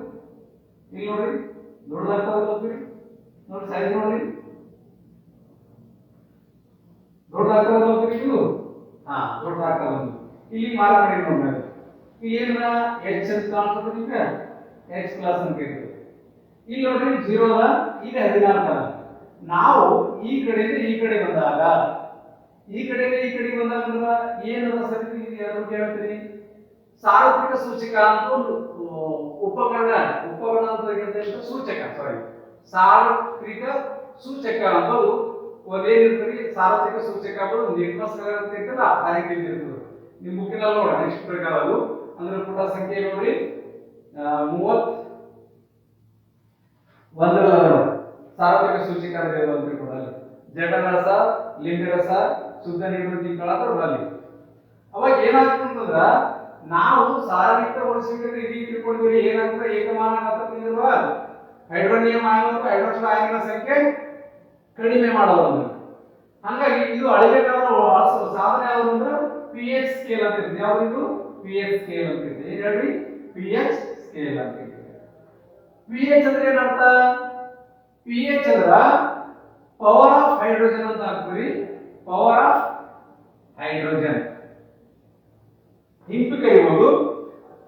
ಇಲ್ಲಿ ನೋಡ್ರಿ ದೊಡ್ಡದಾಗ್ತಾ ಬರುತ್ತೆ ನೋಡಿ. ಸೈಜ್ ನೋಡ್ರಿ ದೊಡ್ಡದಾಗ್ತಾ ಬರುತ್ತೆ. ಇದು ದೊಡ್ಡದಾಗ್ತಾ ಬಂದು ಇಲ್ಲಿ ಮಾರ ಮಾಡಿ ನೋಡ್ರಿ. ಇಲ್ಲಿ ಏನ H ಅಂತ ಕಾಣಿಸ್ತದೆ. ಈಗ H ಪ್ಲಸ್ ಅಂತ ಇರ್ತದೆ. ಇಲ್ಲಿ ನೋಡ್ರಿ 0 ಅದ, ಈಗ 14 ಅದ. ನಾವು ಈ ಕಡೆಯಿಂದ ಈ ಕಡೆ ಬಂದಾಗ ಏನದ ಸರಿ ಹೇಳ್ತೀರಿ? ಸಾರ್ವತ್ರಿಕ ಸೂಚಕ ಅಂತ ಒಂದು ಉಪಕರಣ ಅಂತ ಸೂಚಕ ಸಾರ್ವತ್ರಿಕ ಸೂಚಕ ಅಂಬೋದು ಒಂದೇನಿರ್ತದೆ. ಸಾರ್ವತ್ರಿಕ ಸೂಚಕ ಅಂಬೋದು ನಿರ್ಮಸ್ಕರ ಅಂತ ಇರ್ತಲ್ಲ, ಆ ರೀತಿ ಇರ್ತದೆ. ನಿಮ್ ಬುಕ್ಕಿನಲ್ಲಿ ನೋಡ ನೆಕ್ಸ್ಟ್ ಪ್ರಕಾರ ಅದು ಅಂದ್ರೆ ಪುಟ ಸಂಖ್ಯೆ ನೋಡ್ರಿ 31 ಸಾರ್ವತ್ರಿಕ ಸೂಚಕ ಅಂದ್ರೆ ಏನು ಅಂತ ಕೊಡಲಿ. ಜಠರರಸ, ಲಿಂಗರಸ, ಶುದ್ಧ ನಿರ್ವೃತ್ತಿಗಳ ಕೊಡಲಿ. ಅವಾಗ ಏನಾಗ್ತಂದ್ರ ನಾವು ಸಾರಯುಕ್ತಗೊಳಿಸಬೇಕಾದ್ರೆ ಈ ರೀತಿ ತಿಳ್ಕೊಂಡಿದ್ವಿ. ಏನಾಗ್ತದೆ ಏಕಮಾನ ಗಾತ್ರದಲ್ಲಿರುವ ಹೈಡ್ರೋನಿಯಂ ಅಯಾನ್ ಮತ್ತು ಹೈಡ್ರೋಜನ್ ಅಯಾನ್ಗಳ ಸಂಖ್ಯೆ ಕಡಿಮೆ ಮಾಡೋದು. ಹಾಗಾಗಿ ಇದು ಅಳಿಬೇಕಾದ ಸಾಧನ ಯಾವುದು ಅಂದ್ರೆ pH ಸ್ಕೇಲ್ ಅಂತ ಇರ್ತದೆ. ಯಾವುದು pH ಸ್ಕೇಲ್ ಅಂತ ಇರ್ತದೆ. ಏನ್ ಹೇಳ್ರಿ? pH ಸ್ಕೇಲ್ ಅಂತ ಇರ್ತದೆ. pH ಅಂದ್ರೆ ಏನರ್ಥ? pH ಅಂದ್ರ ಪವರ್ ಆಫ್ ಹೈಡ್ರೋಜನ್ ಅಂತ ಹಾಕ್ತೀವಿ. ಪವರ್ ಆಫ್ ಹೈಡ್ರೋಜನ್ ಹಿಂಪಿ ಕರಿಬಹುದು.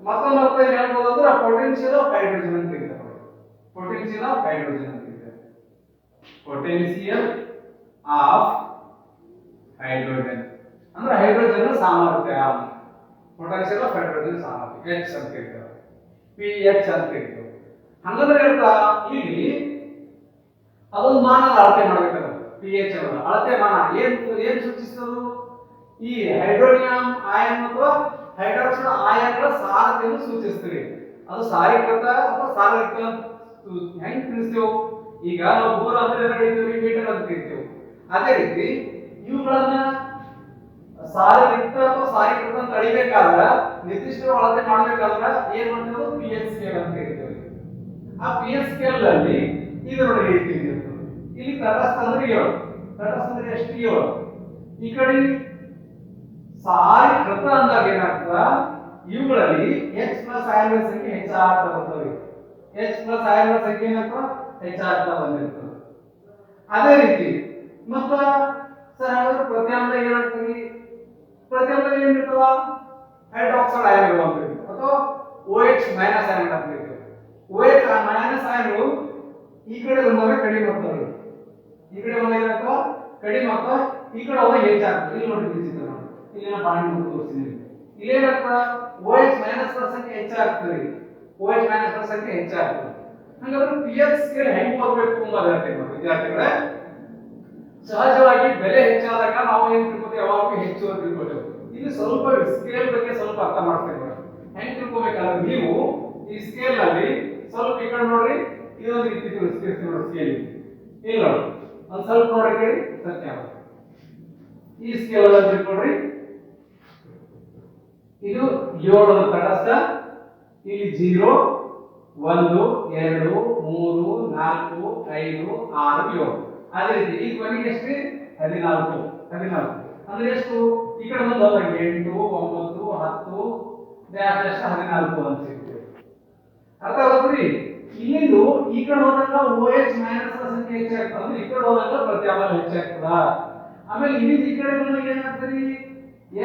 ಮತ್ತೊಂದು ಅರ್ಥ ಏನ್ ಹೇಳ್ಬೋದು ಅಂದ್ರೆ ಪೊಟೆನ್ಶಿಯಲ್ ಆಫ್ ಹೈಡ್ರೋಜನ್ ಅಂತ ಕರೀತಾರೆ. ಪೊಟೆನ್ಶಿಯಲ್ ಆಫ್ ಹೈಡ್ರೋಜನ್ ಅಂತ ಕರೀತಾರೆ. ಪೊಟೆನ್ಶಿಯಲ್ ಆಫ್ ಹೈಡ್ರೋಜನ್ ಅಂದ್ರೆ ಹೈಡ್ರೋಜನ್ ಸಾಮರ್ಥ್ಯ. ಪೊಟೆನ್ಶಿಯಲ್ ಆಫ್ ಹೈಡ್ರೋಜನ್ ಸಾಮರ್ಥ್ಯ H ಅಂತ ಕರೀತಾರೆ. pH ಅಂತ ಕರೀತಾರೆ. ಹಂಗಂದ್ರೆ ಇಲ್ಲಿ ಅದೊಂದು ಮಾನದ ಅಳತೆ ಮಾಡ್ಬೇಕಾದ್ರೆ pH ಅನ್ನು ಅಳತೆ ಮಾನ ಏನ್ ಸೂಚಿಸ್ತದು? ಈ ಹೈಡ್ರೋನಿಯಂ ಆಯನ್ ಅಥವಾ ಹೈಡ್ರಾಕ್ಸೈಡ್ ಆಯನ್ಗಳ ಸಾರತೆಯನ್ನು ಸೂಚಿಸ್ತೀವಿ. ಅದು ಸಾರೀಕೃತ ಅಥವಾ ಸಾರಯುಕ್ತ ಹೆಂಗ್ ತಿಳಿಸ್ತೇವೆ? ಈಗ ನಾವು ದೂರ ಅಂದ್ರೆ ಕರೀತೀವಿ, ಮೀಟರ್ ಅಂತ ಕರಿತೀವಿ. ಅದೇ ರೀತಿ ಇವುಗಳನ್ನ ಸಾರಯುಕ್ತ ಅಥವಾ ಸಾರೀಕೃತ ಅಂತ ಅಳಿಬೇಕಾದ್ರೆ ನಿರ್ದಿಷ್ಟ ಅಳತೆ ಮಾಡ್ಬೇಕಾದ್ರೆ ಏನ್ ಮಾಡ್ತೀವಿ? pH ಸ್ಕೇಲ್ ಅಂತ ಕರಿತೀವಿ. ಆ pH ಸ್ಕೇಲ್ ಅಲ್ಲಿ ಇದು ನೋಡಿ ರೀತಿ ಇರ್ತದೆ. ಇಲ್ಲಿ ತಟಸ್ಥ ಅಂದ್ರೆ 7, ತಟಸ್ಥ ಅಂದ್ರೆ ಎಷ್ಟು? 7. ಈ ಕಡೆ ಸಾರೀಕೃತ ಅಂದಾಗ ಏನಾಗ್ತದ? ಇವುಗಳಲ್ಲಿ H ಪ್ಲಸ್ ಆಯನಗಳ ಸಂಖ್ಯೆ ಹೆಚ್ಚಾಗ್ತಾ ಬರ್ತವೆ. H ಪ್ಲಸ್ ಆಯನಗಳ ಸಂಖ್ಯೆ ಏನಾಗ್ತದ? ಹೆಚ್ಚಾಗ್ತಾ ಬಂದಿರ್ತದೆ. ಅದೇ ರೀತಿ ಮತ್ತ ಸರ್ ಹಾಗಾದ್ರೆ ಪ್ರತ್ಯಾಮ್ಲ ಏನಾಗ್ತದೆ? ಪ್ರತ್ಯಾಮ್ಲ ಏನಿರ್ತದ? ಹೈಡ್ರಾಕ್ಸೈಡ್ ಆಯನಗಳು ಅಂತ ಅಥವಾ OH ಮೈನಸ್ ಆಯನಗಳು ಅಂತ ಕರೀತೀವಿ. OH ಮೈನಸ್ ಆಯನಗಳು ಈ ಕಡೆ ಬಂದಾಗ ಕಡಿಮೆ ಆಗ್ತವೆ, ಈ ಕಡೆ ಬಂದಾಗ ಏನಾಗ್ತವ? ಕಡಿಮೆ ಆಗ್ತವ, ಈ ಕಡೆ ಹೋದಾಗ ಹೆಚ್ಚಾಗ್ತದೆ. ಇಲ್ಲಿ ನೋಡಿ ಚಿತ್ರ ನೋಡಿ, ಇಲ್ಲಿ ನಾನು ಪಾಯಿಂಟ್ ತೋರಿಸ್ತೀನಿ. ಇಲ್ಲಿ ಏನಾಗ್ತದ? OH ಮೈನಸ್ ಗಳ ಸಂಖ್ಯೆ ಹೆಚ್ಚಾಗ್ತದೆ. OH ಮೈನಸ್ ಗಳ ಸಂಖ್ಯೆ ಹೆಚ್ಚಾಗ್ತದೆ. ಹಾಗಾದ್ರೆ pH ಸ್ಕೇಲ್ ಹೆಂಗ್ ಓದಬೇಕು ಅನ್ನೋದು ಹೇಳ್ತೀನಿ ವಿದ್ಯಾರ್ಥಿಗಳೇ. ಸಹಜವಾಗಿ ಬೆಲೆ ಹೆಚ್ಚಾದಾಗ ನಾವು ಏನ್ ತಿಳ್ಕೊತೀವಿ? ಯಾವಾಗಲೂ ಹೆಚ್ಚು ಅಂತ ತಿಳ್ಕೊತೀವಿ. ಇಲ್ಲಿ ಸ್ವಲ್ಪ ಸ್ಕೇಲ್ ಬಗ್ಗೆ ಸ್ವಲ್ಪ ಅರ್ಥ ಮಾಡ್ತೇವೆ. ಹೆಂಗ್ ತಿಳ್ಕೊಬೇಕಂದ್ರೆ ನೀವು ಈ ಸ್ಕೇಲ್ ನಲ್ಲಿ ಸ್ವಲ್ಪ ಈ ಕಡೆ ನೋಡ್ರಿ, ಇದೊಂದು ರೀತಿ ತಿಳಿಸ್ತೀವಿ ನೋಡಿ ಸ್ಕೇಲ್. ಇಲ್ಲಿ ನೋಡಿ ಒಂದ್ ಸ್ವಲ್ಪ ನೋಡಕ್ಕೆ ಸತ್ಯ ಈ ಸ್ಕೇಲ್ ಅನ್ನ ತಿಳ್ಕೊಡ್ರಿ. ಇದು 7 ತಟಸ್ಥ, ಇಲ್ಲಿ 0 1 2 3 4 5 6 7. ಅದೇ ರೀತಿ ಈ ಕೊನೆಗೆ ಎಷ್ಟು? 14 ಅಂದ್ರೆ ಎಷ್ಟು? ಈ ಕಡೆ ಒಂದು 8 9 10 ಡ್ಯಾಶ್ 14 ಅಂತ ಸಿಗ್ತದೆ. ಅರ್ಥ ಆಗುತ್ರಿ? ಇಲ್ಲಿಂದು ಈ ಕಡೆ ಹೋದಾಗ OH ಮೈನಸ್ ಸಂಖ್ಯೆ ಹೆಚ್ಚಾಗ್ತದೆ, ಅಂದ್ರೆ ಈ ಕಡೆ ಹೋದಾಗ ಪ್ರತ್ಯಾಮ್ಲ ಹೆಚ್ಚಾಗ್ತದ. ಆಮೇಲೆ ಇಲ್ಲಿಂದ ಈ ಕಡೆ ಬಂದಾಗ ಏನಾಗ್ತದೆ?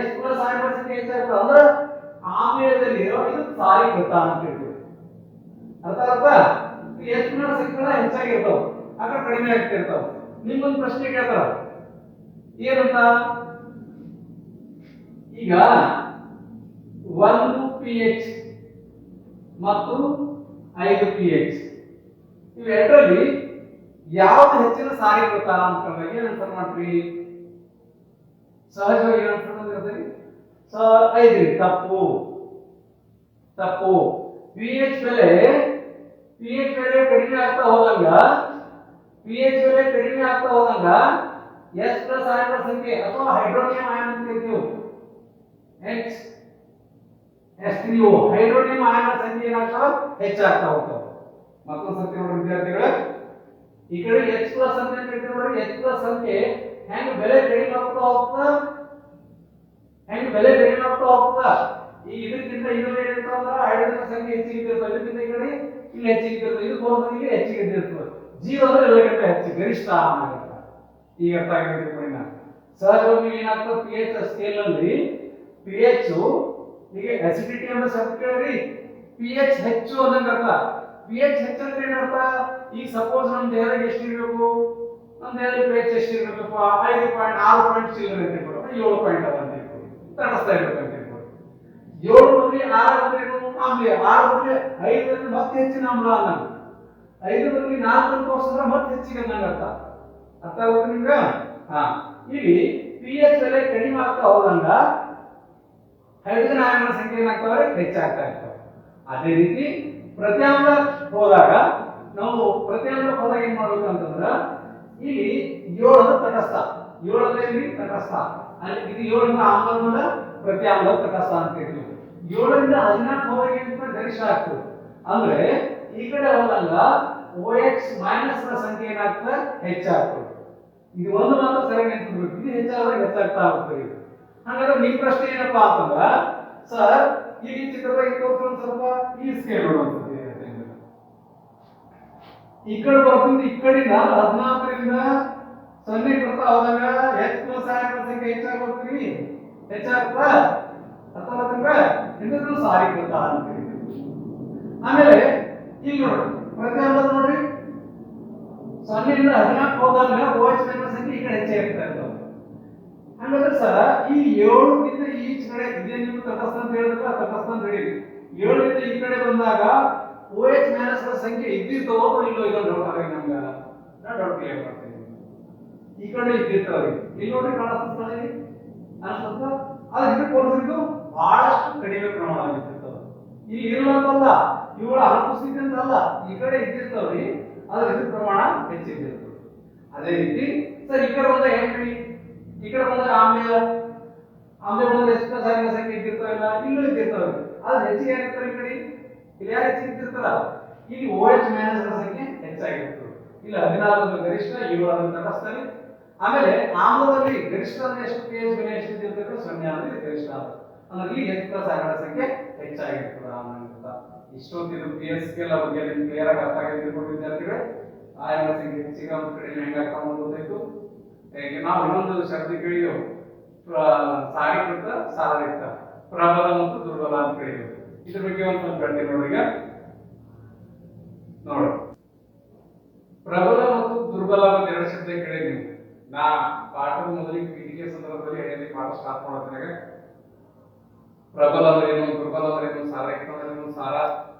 S ಪ್ಲಸ್ ಆಯನಗಳ ಸಂಖ್ಯೆ ಹೆಚ್ಚಾಗ್ತದೆ, ಅಂದ್ರೆ ಆಮ್ಲದಲ್ಲಿ ಇದು ಸಾರೀಕೃತ ಅಂತ ಹೇಳ್ತೀವಿ. ಅರ್ಥ ಆಗುತ್ತಾ? H ಪ್ಲಸ್ ಸಂಖ್ಯೆಗಳ ಹೆಚ್ಚಾಗಿರ್ತಾವ, ಆ ಕಡೆ ಕಡಿಮೆ ಆಗ್ತಿರ್ತಾವ. ನಿಮ್ಮೊಂದು ಪ್ರಶ್ನೆ ಕೇಳ್ತಾರ ಏನಂತ? ಈಗ 1 pH ಮತ್ತು 5 pH ಇವೆರಡರಲ್ಲಿ ಯಾವುದು ಹೆಚ್ಚಿನ ಸಾರೀಕೃತ ಅಂತ ಏನ್ ಆನ್ಸರ್ ಮಾಡ್ತೀವಿ? ಸಹಜವಾಗಿ ಏನ್ ಆನ್ಸರ್ ಮಾಡ್ತೀರಿ ಸರ್? 5. ತಪ್ಪು. pH ಬೆಲೆ ಕಡಿಮೆ ಆಗ್ತಾ ಹೋದಂಗ S ಪ್ಲಸ್ ಆಯನಗಳ ಸಂಖ್ಯೆ ಅಥವಾ ಹೈಡ್ರೋನಿಯಂ ಆಯನ್ ಅಂತ ಕರಿತೀವಿ, H3O ಹೈಡ್ರೋನಿಯಂ ಆಯನಗಳ ಸಂಖ್ಯೆ ಏನಾಗ್ತಾವ? ಹೆಚ್ಚಾಗ್ತಾ ಹೋಗ್ತಾವ. ಮತ್ತೊಂದು ಸಂಖ್ಯೆ ನೋಡಿ ವಿದ್ಯಾರ್ಥಿಗಳೇ, ಈ ಕಡೆ H ಪ್ಲಸ್ ಅಂತ ಕರಿತೀವಿ ನೋಡಿ. H ಪ್ಲಸ್ ಸಂಖ್ಯೆ ಹೆಂಗ್ ಬೆಲೆ ಕಡಿಮೆ ಆಗ್ತಾ ಹೋಗ್ತಾ ಈ ಇದಕ್ಕಿಂತ ಇದು ಏನಿರ್ತಾವ? ಹೈಡ್ರೋಜನ್ ಸಂಖ್ಯೆ ಹೆಚ್ಚಿಗೆ ಇರ್ತದೆ, ಇದಕ್ಕಿಂತ ಈ ಕಡೆ ಇಲ್ಲಿ ಹೆಚ್ಚಿಗೆ ಇರ್ತದೆ, ಇದು ಹೋದ್ರೆ ಇಲ್ಲಿ ಹೆಚ್ಚಿಗೆ ಇರ್ತದೆ. 0 ಅಂದ್ರೆ ಎಲ್ಲಕ್ಕಿಂತ ಹೆಚ್ಚು ಗರಿಷ್ಠ ಆಗುತ್ತೆ. ಈಗ ಅರ್ಥ ಆಗಿರ್ಬೇಕು. ಸಹಜವಾಗಿ ಏನಾಗ್ತದೆ? pH ಸ್ಕೇಲ್ ಅಲ್ಲಿ pH ಈಗ ಅಸಿಡಿಟಿ ಎಂಬ ಶಬ್ದ ಕೇಳ್ರಿ, pH ಹೆಚ್ಚು ಅನ್ನಂಗ ಅರ್ಥ. pH ಹೆಚ್ಚಂದ್ರೆ ಏನರ್ಥ? ಈಗ ಸಪೋಸ್ ನಮ್ಮ ದೇಹದಾಗ ಎಷ್ಟು ಇರಬೇಕು? ನಮ್ಮ ದೇಹದಲ್ಲಿ pH ಎಷ್ಟು ಇರಬೇಕಪ್ಪ? 5.6 ಚಿಲ್ಲರೆ ಅಂತ ಇರ್ಬೋದು, 7 ಪಾಯಿಂಟ್ ಅದ ಅಂತ ಇರ್ಬೋದು, ತಟಸ್ಥ ಇರ್ಬೇಕಂತ ಇರ್ಬೋದು. 7 ಬದಲಿ 6 ಅಂದ್ರೆ ಏನು? ಆಮ್ಲ. 6 ಬದಲಿ 5 ಅಂದ್ರೆ ಮತ್ತೆ ಹೆಚ್ಚಿನ ಆಮ್ಲ ಅನ್ನಂಗ. 5 ಬದಲಿ 4 ಅಂತ ತೋರಿಸಿದ್ರೆ ಮತ್ತೆ ಹೆಚ್ಚಿಗೆ ಅನ್ನಂಗ ಅರ್ಥ. ಅರ್ಥ ಆಗುತ್ತೆ ನಿಮ್ಗೆ? ಇಲ್ಲಿ pH ಬೆಲೆ ಕಡಿಮೆ ಆಗ್ತಾ ಹೋದಂಗ ಹೈಡ್ರೋಜನ್ ಆಯನಗಳ ಸಂಖ್ಯೆ ಏನಾಗ್ತವೆ? ಹೆಚ್ಚಾಗ್ತಾ ಇರ್ತವೆ. ಅದೇ ರೀತಿ ಪ್ರತ್ಯಾಮ್ಲ ಹೋದಾಗ ಏನ್ ಮಾಡ್ಬೇಕು ಅಂತಂದ್ರ ಇಲ್ಲಿ 7 ತಟಸ್ಥ, 7 ತಟಸ್ಥ, ಅಲ್ಲಿ ಇದು 7 ಆಮ್ಲದ ಪ್ರತ್ಯಾಮ್ಲ ತಟಸ್ಥ ಅಂತ ಹೇಳ್ತೀವಿ. 7ರಿಂದ 14 ಹೋದಾಗ ಏನಿರ್ತದೆ? ಗರಿಷ್ಠ ಆಗ್ತದೆ. ಅಂದ್ರೆ ಈ ಕಡೆ ಹೋದಾಗ OH ಮೈನಸ್ ನ ಸಂಖ್ಯೆ ಏನಾಗ್ತದೆ? ಹೆಚ್ಚಾಗ್ತದೆ. ಇದು ಒಂದು ಮಾತ್ರ ಸರಿಯಾಗಿ ನೆನಪಿಡ್ಬೇಕು, ಇದು ಹೆಚ್ಚಾಗ್ತಾ ಹೋಗ್ತದೆ. ಹಾಗಾದ್ರೆ ನಿಮ್ ಪ್ರಶ್ನೆ ಏನಪ್ಪಾ ಅಂತಂದ್ರ, ಸರ್ ಈ ಚಿತ್ರದಾಗ ಸ್ವಲ್ಪ ಈ ಸ್ಕೇಲ್ ನೋಡುವಂಥದ್ದು ಈ ಕಡೆ ಬರ್ತಂದ್ರೆ ಈ ಕಡೆಯಿಂದ 14ರಿಂದ 0 ಬರ್ತಾ ಹೋದಾಗ h ಪ್ಲಸ್ ಆಯನಗಳ ಸಂಖ್ಯೆ ಹೆಚ್ಚಾಗ್ಬಿಡ್ತೀವಿ, ಹೆಚ್ಚಾಗ್ತಾ ಅಥವಾ ಇನ್ನೊಂದು ಸಾರೀಕೃತ ಅಂತ ಕರೀತೀವಿ. ಆಮೇಲೆ ಇಲ್ಲಿ ನೋಡಿ ಪ್ರತಿಯೊಂದು ನೋಡ್ರಿ 0ರಿಂದ 14 ಹೋದಾಗ OH ಗಳ ಸಂಖ್ಯೆ ಈ ಕಡೆ ಹೆಚ್ಚಾಗ್ತಾ ಇರ್ತದೆ. ಹಂಗಂದ್ರೆ ಸರ್ ಈ 7ರಿಂದ ಈಚ್ ಕಡೆ ಇದೇ ನೀವು ತಟಸ್ಥ ಅಂತ ಹೇಳಿದ್ರೆ ತಟಸ್ಥ ಅಂತ ಹೇಳಿ 7ರಿಂದ ಈ ಕಡೆ ಬಂದಾಗ OH ಮೈನಸ್ ಗಳ ಸಂಖ್ಯೆ ಇದ್ದಿರ್ತವೋ ಇಲ್ಲೋ ಇದನ್ನ ಡೌಟ್ ಆಗಿ ನಮ್ಗೆ ನಾ ಡೌಟ್ ಕ್ಲಿಯರ್ ಮಾಡ್ತೀನಿ. ಈ ಕಡೆ ಇದ್ದಿರ್ತಾವೆ ಇಲ್ಲಿ ನೋಡ್ರಿ ಕಾಣಿಸ್ತದೆ ಅನ್ಸುತ್ತ ಆದ್ರೆ ಇದಕ್ಕೆ ಹೋಲಿಸಿದ್ದು ಬಹಳಷ್ಟು ಕಡಿಮೆ ಪ್ರಮಾಣ ಆಗಿರ್ತವೆ. ಇಲ್ಲಿ ಇರುವಂತಲ್ಲ ಇವುಗಳ ಅನುಪಸ್ಥಿತಿ ಅಂತಲ್ಲ, ಈ ಕಡೆ ಇದ್ದಿರ್ತಾವ್ರಿ ಆದ್ರೆ ಇದ್ರ ಪ್ರಮಾಣ ಹೆಚ್ಚಿದ್ದಿರ್ತದೆ. ಅದೇ ರೀತಿ ಸರ್ ಈ ಕಡೆ ಬಂದ ಹೆಂಗ್ರಿ ಈ ಕಡೆ ಬಂದಾಗ ಆಮ್ಲ ಬಂದ ಎಷ್ಟು ಸಾರಿನ ಸಂಖ್ಯೆ ಇದ್ದಿರ್ತಾವಿಲ್ಲ ಇಲ್ಲೂ ಇದ್ದಿರ್ತಾವೆ ಆದ್ರೆ ಹೆಚ್ಚಿಗೆ ಏನಿರ್ತಾರೆ ಈ ಕಡೆ ಇಲ್ಲಿ ಯಾರು ಹೆಚ್ಚಿಗೆ ಇದ್ದಿರ್ತಾರ ಇಲ್ಲಿ OH ಮೈನಸ್ ಸಂಖ್ಯೆ ಹೆಚ್ಚಾಗಿರ್ತದೆ. ಇಲ್ಲಿ 14 ಗರಿಷ್ಠ 7 ತಟಸ್ಥದಲ್ಲಿ. ಆಮೇಲೆ ಆಮ್ಲದಲ್ಲಿ ಗರಿಷ್ಠ ಅಂದ್ರೆ ಎಷ್ಟು pH ಬೆಲೆ ಎಷ್ಟು ಇದ್ದಿರ್ತದೆ 0 ಅಂದ್ರೆ ಗರಿಷ್ಠ ಅಂದ್ರೆ ಇಲ್ಲಿ H ಪ್ಲಸ್ ಆಯನಗಳ ಸಂಖ್ಯೆ ಹೆಚ್ಚಾಗಿರ್ತದೆ ಆಮ್ಲದಿಂದ. ಇಷ್ಟೊಂದು pH ಸ್ಕೇಲ್ ಬಗ್ಗೆ ನಿಮ್ಗೆ ಕ್ಲಿಯರ್ ಆಗಿ ಅರ್ಥ ಆಗಿರ್ಬೇಕು ವಿದ್ಯಾರ್ಥಿಗಳೇ. ಆಯನಗಳ ಸಂಖ್ಯೆ ಹೆಚ್ಚಿಗೆ ಮತ್ತು ಕಡಿಮೆ ಹೆಂಗಾಗ್ತಾ ಗೊತ್ತಾಯ್ತು. ಈಗ ನಾವು ಇನ್ನೊಂದು ಶಬ್ದ ಕೇಳಿದೆವು ಸಾರೀಕೃತ ಸಾರಯುಕ್ತ ಪ್ರಬಲ ಮತ್ತು ದುರ್ಬಲ ಅಂತ ಕೇಳಿದೆವು. ಇದ್ರ ಬಗ್ಗೆ ಒಂದು ಸ್ವಲ್ಪ ಹೇಳ್ತೀನಿ ನೋಡಿ. ಈಗ ನೋಡಿ ಪ್ರಬಲ ಮತ್ತು ದುರ್ಬಲ ಅಂತ ಎರಡು ಶಬ್ದ ಕೇಳಿದ್ವಿ. ನಾ ಪಾಠದ ಮೊದಲಿಗೆ ಪೀಠಿಕೆ ಸಂದರ್ಭದಲ್ಲಿ ಹೇಳಿ ಪಾಠ ಸ್ಟಾರ್ಟ್ ಮಾಡೋದ್ರಾಗ ಪ್ರಬಲ ಅಂದ್ರೆ ಏನು, ದುರ್ಬಲ ಅಂದ್ರೆ ಏನು, ಸಾರಯುಕ್ತ ಅಂದ್ರೆ ಏನು, ಸಾರ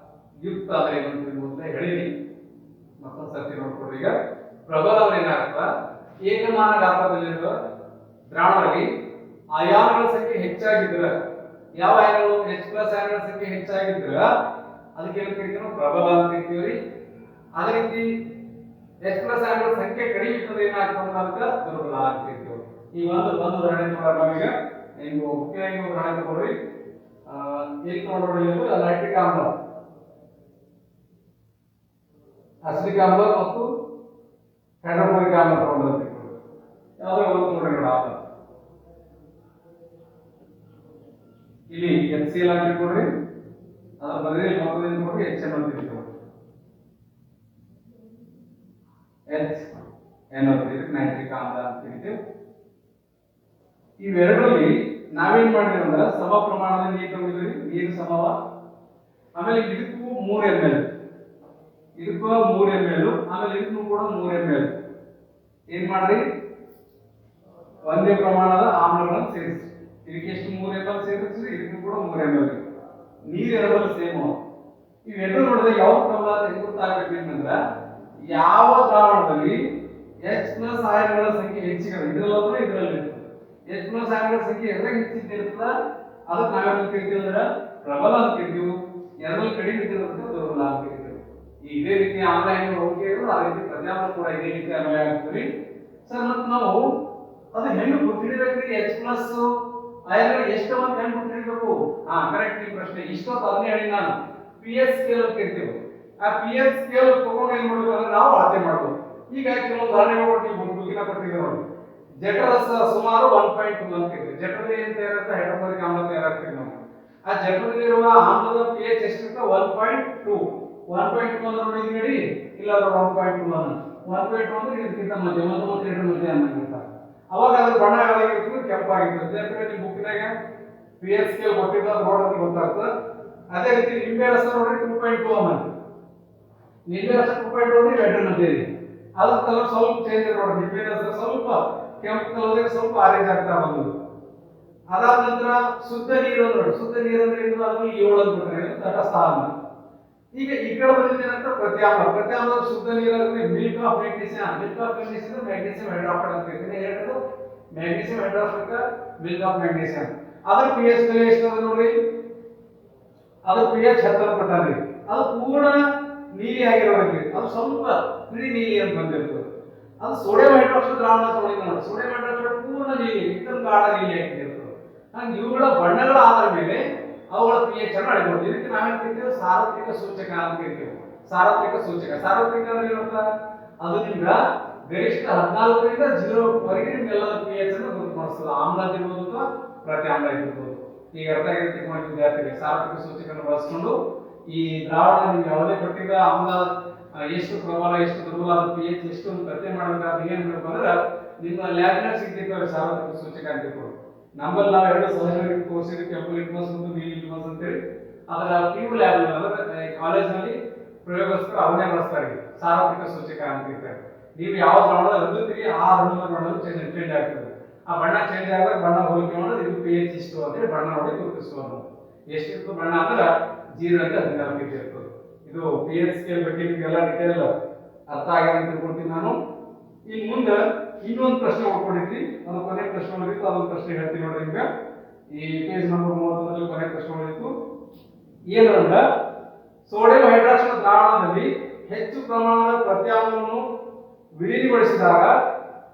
ಯುಕ್ತ ಅಂದ್ರೆ ಏನು ಅಂತ ಮೊದಲೇ ಹೇಳಿನಿ. ಮತ್ತೊಂದು ಸರ್ತಿ ನೋಡ್ಕೊಡ್ರಿ. ಈಗ ಪ್ರಬಲ ಅಂದ್ರೆ ಏನಾಗ್ತ ಏಕಮಾನ ಗಾತ್ರದಲ್ಲಿರುವ ದ್ರಾವಣದಲ್ಲಿ ಅಯಾನುಗಳ ಸಂಖ್ಯೆ ಹೆಚ್ಚಾಗಿದ್ರೆ ಯಾವ ಅಯಾನುಗಳು H ಪ್ಲಸ್ ಅಯಾನುಗಳ ಸಂಖ್ಯೆ ಹೆಚ್ಚಾಗಿದ್ರೆ ಅದಕ್ಕೆ ಏನು ಕರಿತೀವಿ ಪ್ರಬಲ ಅಂತ ಕರಿತೀವಿ. ಅದೇ ರೀತಿ H ಪ್ಲಸ್ ಅಯಾನುಗಳ ಸಂಖ್ಯೆ ಕಡಿಮೆ ಇರ್ತದೆ ಏನಾಗ್ತದೆ ಅದಕ್ಕೆ ದುರ್ಬಲ ಅಂತ ಕರಿತೀವಿ. ಈ ಒಂದು ಉದಾಹರಣೆ ನೋಡೋಣ. ನಾವೀಗ ನೀವು ಮುಖ್ಯವಾಗಿ ಉದಾಹರಣೆ ತಗೊಳ್ರಿ. ಇಲ್ಲಿ ನೋಡೋಣ ಲೈಟ್ರಿಕ್ ಆಮ್ಲ, ಅಸಿಟಿಕ್ ಆಮ್ಲ ಮತ್ತು ಹೈಡ್ರೋಕ್ಲೋರಿಕ್ ಆಮ್ಲ ತಗೊಂಡ್ರೆ ಯಾವ್ದೋ ಒಂದು ನೋಡ್ರಿ ಆಮ್ಲ. ಇಲ್ಲಿ HCl ಅಂತ ತಿಳ್ಕೊಡ್ರಿ, ಅದರ ಬದಲಿಗೆ ಮತ್ತೊಂದು ನೋಡ್ರಿ HN ಅಂತ ತಿಳ್ಕೊಡ್ರಿ. HNO ನೈಟ್ರಿಕ್ ಆಮ್ಲ ಅಂತ ಕರಿತೀವಿ. ಇವೆರಡರಲ್ಲಿ ನಾವೇನ್ ಮಾಡಿದ್ವಿ ಅಂದ್ರೆ ಸಮ ಪ್ರಮಾಣದ ನೀರು ತಗೊಂಡಿದ್ವಿ, ನೀರು ಸಮವ. ಆಮೇಲೆ ಇದಕ್ಕೂ 3 ml, ಇದಕ್ಕೂ 3 ml, ಆಮೇಲೆ ಇದಕ್ಕೂ ಕೂಡ 3 ml ಏನ್ ಮಾಡ್ರಿ ಒಂದೇ ಪ್ರಮಾಣದ ಆಮ್ಲಗಳನ್ನು ಸೇರಿಸಿ. ಇದಕ್ಕೆ ಎಷ್ಟು 3 ml ಸೇರಿಸಿ, ಇದಕ್ಕೂ ಕೂಡ 3 ml. ನೀರು ಎರಡರಲ್ಲಿ ಸೇಮ್. ಇವೆರಡು ನೋಡಿದ್ರೆ ಯಾವ ಪ್ರಬಲ ಅಂತ ಗೊತ್ತಾಗಬೇಕಂದ್ರೆ ಯಾವ ದ್ರಾವಣದಲ್ಲಿ H ಪ್ಲಸ್ ಆಯನಗಳ ಸಂಖ್ಯೆ ಹೆಚ್ಚಿಗೆ ಇದರಲ್ಲೂ ಇದರಲ್ಲಿ H ಪ್ಲಸ್ ಆಯನಗಳ ಸಂಖ್ಯೆ ಎದ್ರಾಗ ಹೆಚ್ಚಿದ್ದಿರ್ತದ ಅದಕ್ಕೆ ನಾವೇನು ಕರಿತೀವಿ ಅಂದ್ರೆ ಪ್ರಬಲ ಅಂತ ಕರಿತೀವಿ. ಎರಡರಲ್ಲಿ ಕಡಿಮೆ ಇದ್ದಿರೋದಕ್ಕೆ ದುರ್ಬಲ ಅಂತ ಕರಿತೀವಿ. ಇದೇ ರೀತಿ ಆಮ್ಲ ಹೆಂಗೆ ಹೋಗಿ ಆ ರೀತಿ ಪ್ರತ್ಯಾಮ್ಲ ಕೂಡ ಇದೇ ರೀತಿ ಅನ್ವಯ ಆಗ್ತದೆ ಸರ್. ಮತ್ತೆ ನಾವು ಅದು ಹೆಂಗೆ ಗೊತ್ತಿಡಬೇಕ್ರಿ H ಪ್ಲಸ್ ಅಯಾನುಗಳು ಎಷ್ಟು ಅಂತ ಹೆಂಗೆ ಗೊತ್ತಿಡಬೇಕು? ಕರೆಕ್ಟ್ ಈ ಪ್ರಶ್ನೆ. ಇಷ್ಟೊತ್ತು ಅದನ್ನೇ ಹೇಳಿ ನಾನು pH ಸ್ಕೇಲ್ ಅಂತ ಕರಿತೀವಿ. ಆ pH ಸ್ಕೇಲ್ ತಗೊಂಡು ಏನ್ ಮಾಡಬೇಕು ಅಂದ್ರೆ ನಾವು ಅಳತೆ ಮಾಡಬೇಕು. ಈಗ ಕೆಲವೊಂದು ಉದಾಹರಣೆಗಳು ಕೊಟ್ಟಿವಿ, ಬುಕ್ಕಿನ ಕೊಟ್ಟಿದ್ದೀವಿ ನೋಡಿ. ಜಠರಸ ಸುಮಾರು 1.2 ಅಂತ ಕರಿತೀವಿ. ಜಠರದಲ್ಲಿ ಏನ್ ತಯಾರಾಗುತ್ತೆ ಹೈಡ್ರೋಕ್ಲೋರಿಕ್ ಆಮ್ಲ ತಯಾರಾಗ್ತೀವಿ ನಾವು. ಆ ಜಠರದಲ್ಲಿರುವ ಆಮ್ಲದ pH ಎಷ್ಟಿರುತ್ತೆ 1.2. 1.2 ಅಂದ್ರೆ ನೋಡಿ ಹೇಳಿ ಇಲ್ಲ 1.2 ಅಂದ್ರೆ ಇದಕ್ಕಿಂತ ಮಧ್ಯಮ ಮತ್ತು ಲೀಟರ್ ಮಧ್ಯೆ ಅನ್ನಂಗಿರ್ತಾರೆ. ಅವಾಗ ಅದ್ರ ಬಣ್ಣ ಯಾವಾಗಿರ್ತದೆ ಕೆಂಪಾಗಿರ್ತದೆ. ಡೆಫಿನೆಟ್ಲಿ ಬುಕ್ಕಿನಾಗ pH ಸ್ಕೇಲ್ ಕೊಟ್ಟಿದ್ದ ನೋಡೋದಕ್ಕೆ ಗೊತ್ತಾಗ್ತದೆ. ಅದೇ ರೀತಿ ನಿಂಬೆ ರಸ ನೋಡ್ರಿ 2.2 ಅನ್ನೋದು. ನಿಂಬೆ ರಸ 2.2 ಅಂದ್ರೆ ಲೀಟರ್ ಮಧ್ಯೆ ಇದೆ. ಅದ್ರ ಕಲರ್ ಸ್ವಲ್ಪ ಚೇಂಜ್ ನೋಡಿ. ನಿಂಬೆ ರಸ ಸ್ವಲ್ಪ ಕೆಂಪು ಕಲರ್ ಸ್ವಲ್ಪ ಆರೆಂಜ್ ಆಗ್ತಾ ಬಂದದ್ದು. ಅದಾದ ನಂತರ ಶುದ್ಧ ನೀರು ನೋಡಿ. ಶುದ್ಧ ನೀರು ಅಂದ್ರೆ ಅದನ್ನು 7 ಅಂತ ಬಿಡ್ತಾರೆ ತಟಸ್ಥ ಆಮ್ಲ. ಈಗ ಈ ಕಡೆ ಬಂದಿದ್ದೇನಂತ ಪ್ರತ್ಯಾಮ್ಲ. ಪ್ರತ್ಯಾಮ್ಲದ ಶುದ್ಧ ನೀರಲ್ಲಿ milk of magnesium. Milk of magnesium magnesium hydroxide ಅಂತ ಕರೀತೀವಿ. ಹೇಳಿದ್ರು magnesium hydroxide milk of magnesium. ಅದರ pH ಬೆಲೆ ಎಷ್ಟು ಅದ ನೋಡ್ರಿ. ಅದು pH 10 ಕೊಟ್ಟಾರಿ. ಅದು ಪೂರ್ಣ ನೀಲಿ ಆಗಿರೋದ್ರಿ. ಅದು ಸ್ವಲ್ಪ ತಿಳಿ ನೀಲಿ ಅಂತ ಬಂದಿರ್ತದೆ. ಅದು ಸೋಡಿಯಂ ಹೈಡ್ರಾಕ್ಸೈಡ್ ದ್ರಾವಣ ತಗೊಂಡಿದ್ದ ನೋಡಿ. ಸೋಡಿಯಂ ಹೈಡ್ರಾಕ್ಸೈಡ್ ಪೂರ್ಣ ನೀಲಿ एकदम ಗಾಢ ನೀಲಿ ಆಗಿರ್ತದೆ. ಹಂಗೆ ಇವುಗಳ ಬಣ್ಣಗಳ ಆಧಾರದ ಮೇಲೆ ಅವುಗಳ pH ಅನ್ನು ಅಳೆಯಬಹುದು. ಇದಕ್ಕೆ ನಾವೇನು ಕರಿತೀವಿ ಸಾರ್ವತ್ರಿಕ ಸೂಚಕ ಅಂತ ಕರಿತೀವಿ. ಸಾರ್ವತ್ರಿಕ ಸೂಚಕ. ಸಾರ್ವತ್ರಿಕ ಅಂದ್ರೆ ಏನಂತ ಅದು ನಿಮ್ಗೆ ಗರಿಷ್ಠ 14ರಿಂದ 0 ವರೆಗೆ ನಿಮ್ಗೆಲ್ಲದ pH ಅನ್ನು ಗುರುತು ಮಾಡಿಸ್ತದೆ. ಆಮ್ಲ ಇರ್ಬೋದು ಅಥವಾ ಪ್ರತ್ಯಾಮ್ಲ ಇರ್ಬೋದು. ಈಗ ಅರ್ಥ ಆಗಿರುತ್ತೆ ವಿದ್ಯಾರ್ಥಿಗಳಿಗೆ. ಸಾರ್ವತ್ರಿಕ ಸೂಚಕವನ್ನು ಬಳಸಿಕೊಂಡು ಈ ದ್ರಾವಣ ನೀವು ಯಾವುದೇ ಕೊಟ್ಟಿದ್ದ ಆಮ್ಲ ಎಷ್ಟು ಪ್ರಬಲ ಎಷ್ಟು ದುರ್ಬಲ ಅದು ಪಿ ಎಚ್ ಎಷ್ಟು ಅಂತ ಪತ್ತೆ ಮಾಡಬೇಕಾದ್ರೆ ಏನ್ ಬೇಕು ಅಂದ್ರೆ ನಿಮ್ಮ ಲ್ಯಾಬ್ನಾಗ ಸಿಗ್ತಿರ್ತವೆ ಸಾರ್ವತ್ರಿಕ ಸೂಚಕಾಂಕಗಳು. ನಮ್ಮಲ್ಲಿ ನಾವು ಎರಡು ಸಹಜವಾಗಿ ತೋರಿಸಿದ್ವಿ, ಕೆಂಪು ಲಿಟ್ಮಸ್ ಮತ್ತು ನೀಲಿ ಲಿಟ್ಮಸ್ ಅಂತೇಳಿ. ಅದರ PU ಲ್ಯಾಬ್ ಅಂದ್ರೆ ಕಾಲೇಜ್ನಲ್ಲಿ ಪ್ರಯೋಗಸ್ಕರ ಅವನ್ನೇ ಬಳಸ್ತಾರೆ ಸಾರ್ವತ್ರಿಕ ಸೂಚಕಾಂಕ ಇರ್ತಾರೆ. ನೀವು ಯಾವ ಬಣ್ಣದಲ್ಲಿ ಅದ್ದುತ್ತೀರಿ ಆ ಬಣ್ಣದ ಚೇಂಜ್ ಆಗ್ತದೆ. ಆ ಬಣ್ಣ ಚೇಂಜ್ ಆದಾಗ ಬಣ್ಣ ಹೋಲಿಕೆ ಮಾಡೋದು ಇದು ಪಿ ಎಚ್ ಇಷ್ಟು ಅಂತೇಳಿ ಬಣ್ಣ ನೋಡಿ ಗುರುತಿಸುವುದು. ಎಷ್ಟಿತ್ತು ಬಣ್ಣ ಅಂದ್ರೆ 0 ಅಂತ 14 ಇರ್ತದೆ. ಇದು ಪಿ ಎಚ್ ಸ್ಕೇಲ್ ಬಗ್ಗೆ ನಿಮಗೆಲ್ಲ ಡೀಟೇಲ್ ಅರ್ಥ ಆಗಿದೆ ಅಂತ ತಿಳ್ಕೊಳ್ತೀನಿ ನಾನು. ಇನ್ನು ಮುಂದೆ ಇನ್ನೊಂದು ಪ್ರಶ್ನೆ ಉಳ್ಕೊಂಡಿದ್ವಿ, ಅದು ಕೊನೆ ಪ್ರಶ್ನೆ ಉಳಿದಿತ್ತು, ಅದೊಂದು ಪ್ರಶ್ನೆ ಹೇಳ್ತೀನಿ ನೋಡ್ರಿ ನಿಮ್ಗೆ. ಈ ಪೇಜ್ ನಂಬರ್ 30 ಕೊನೆ ಪ್ರಶ್ನೆ ಉಳಿದಿತ್ತು. ಏನಂದ್ರೆ ಸೋಡಿಯಂ ಹೈಡ್ರಾಕ್ಸೈಡ್ ದ್ರಾವಣದಲ್ಲಿ ಹೆಚ್ಚು ಪ್ರಮಾಣದ ಪ್ರತ್ಯಾಮ್ಲವನ್ನು ವಿಲೀನಗೊಳಿಸಿದಾಗ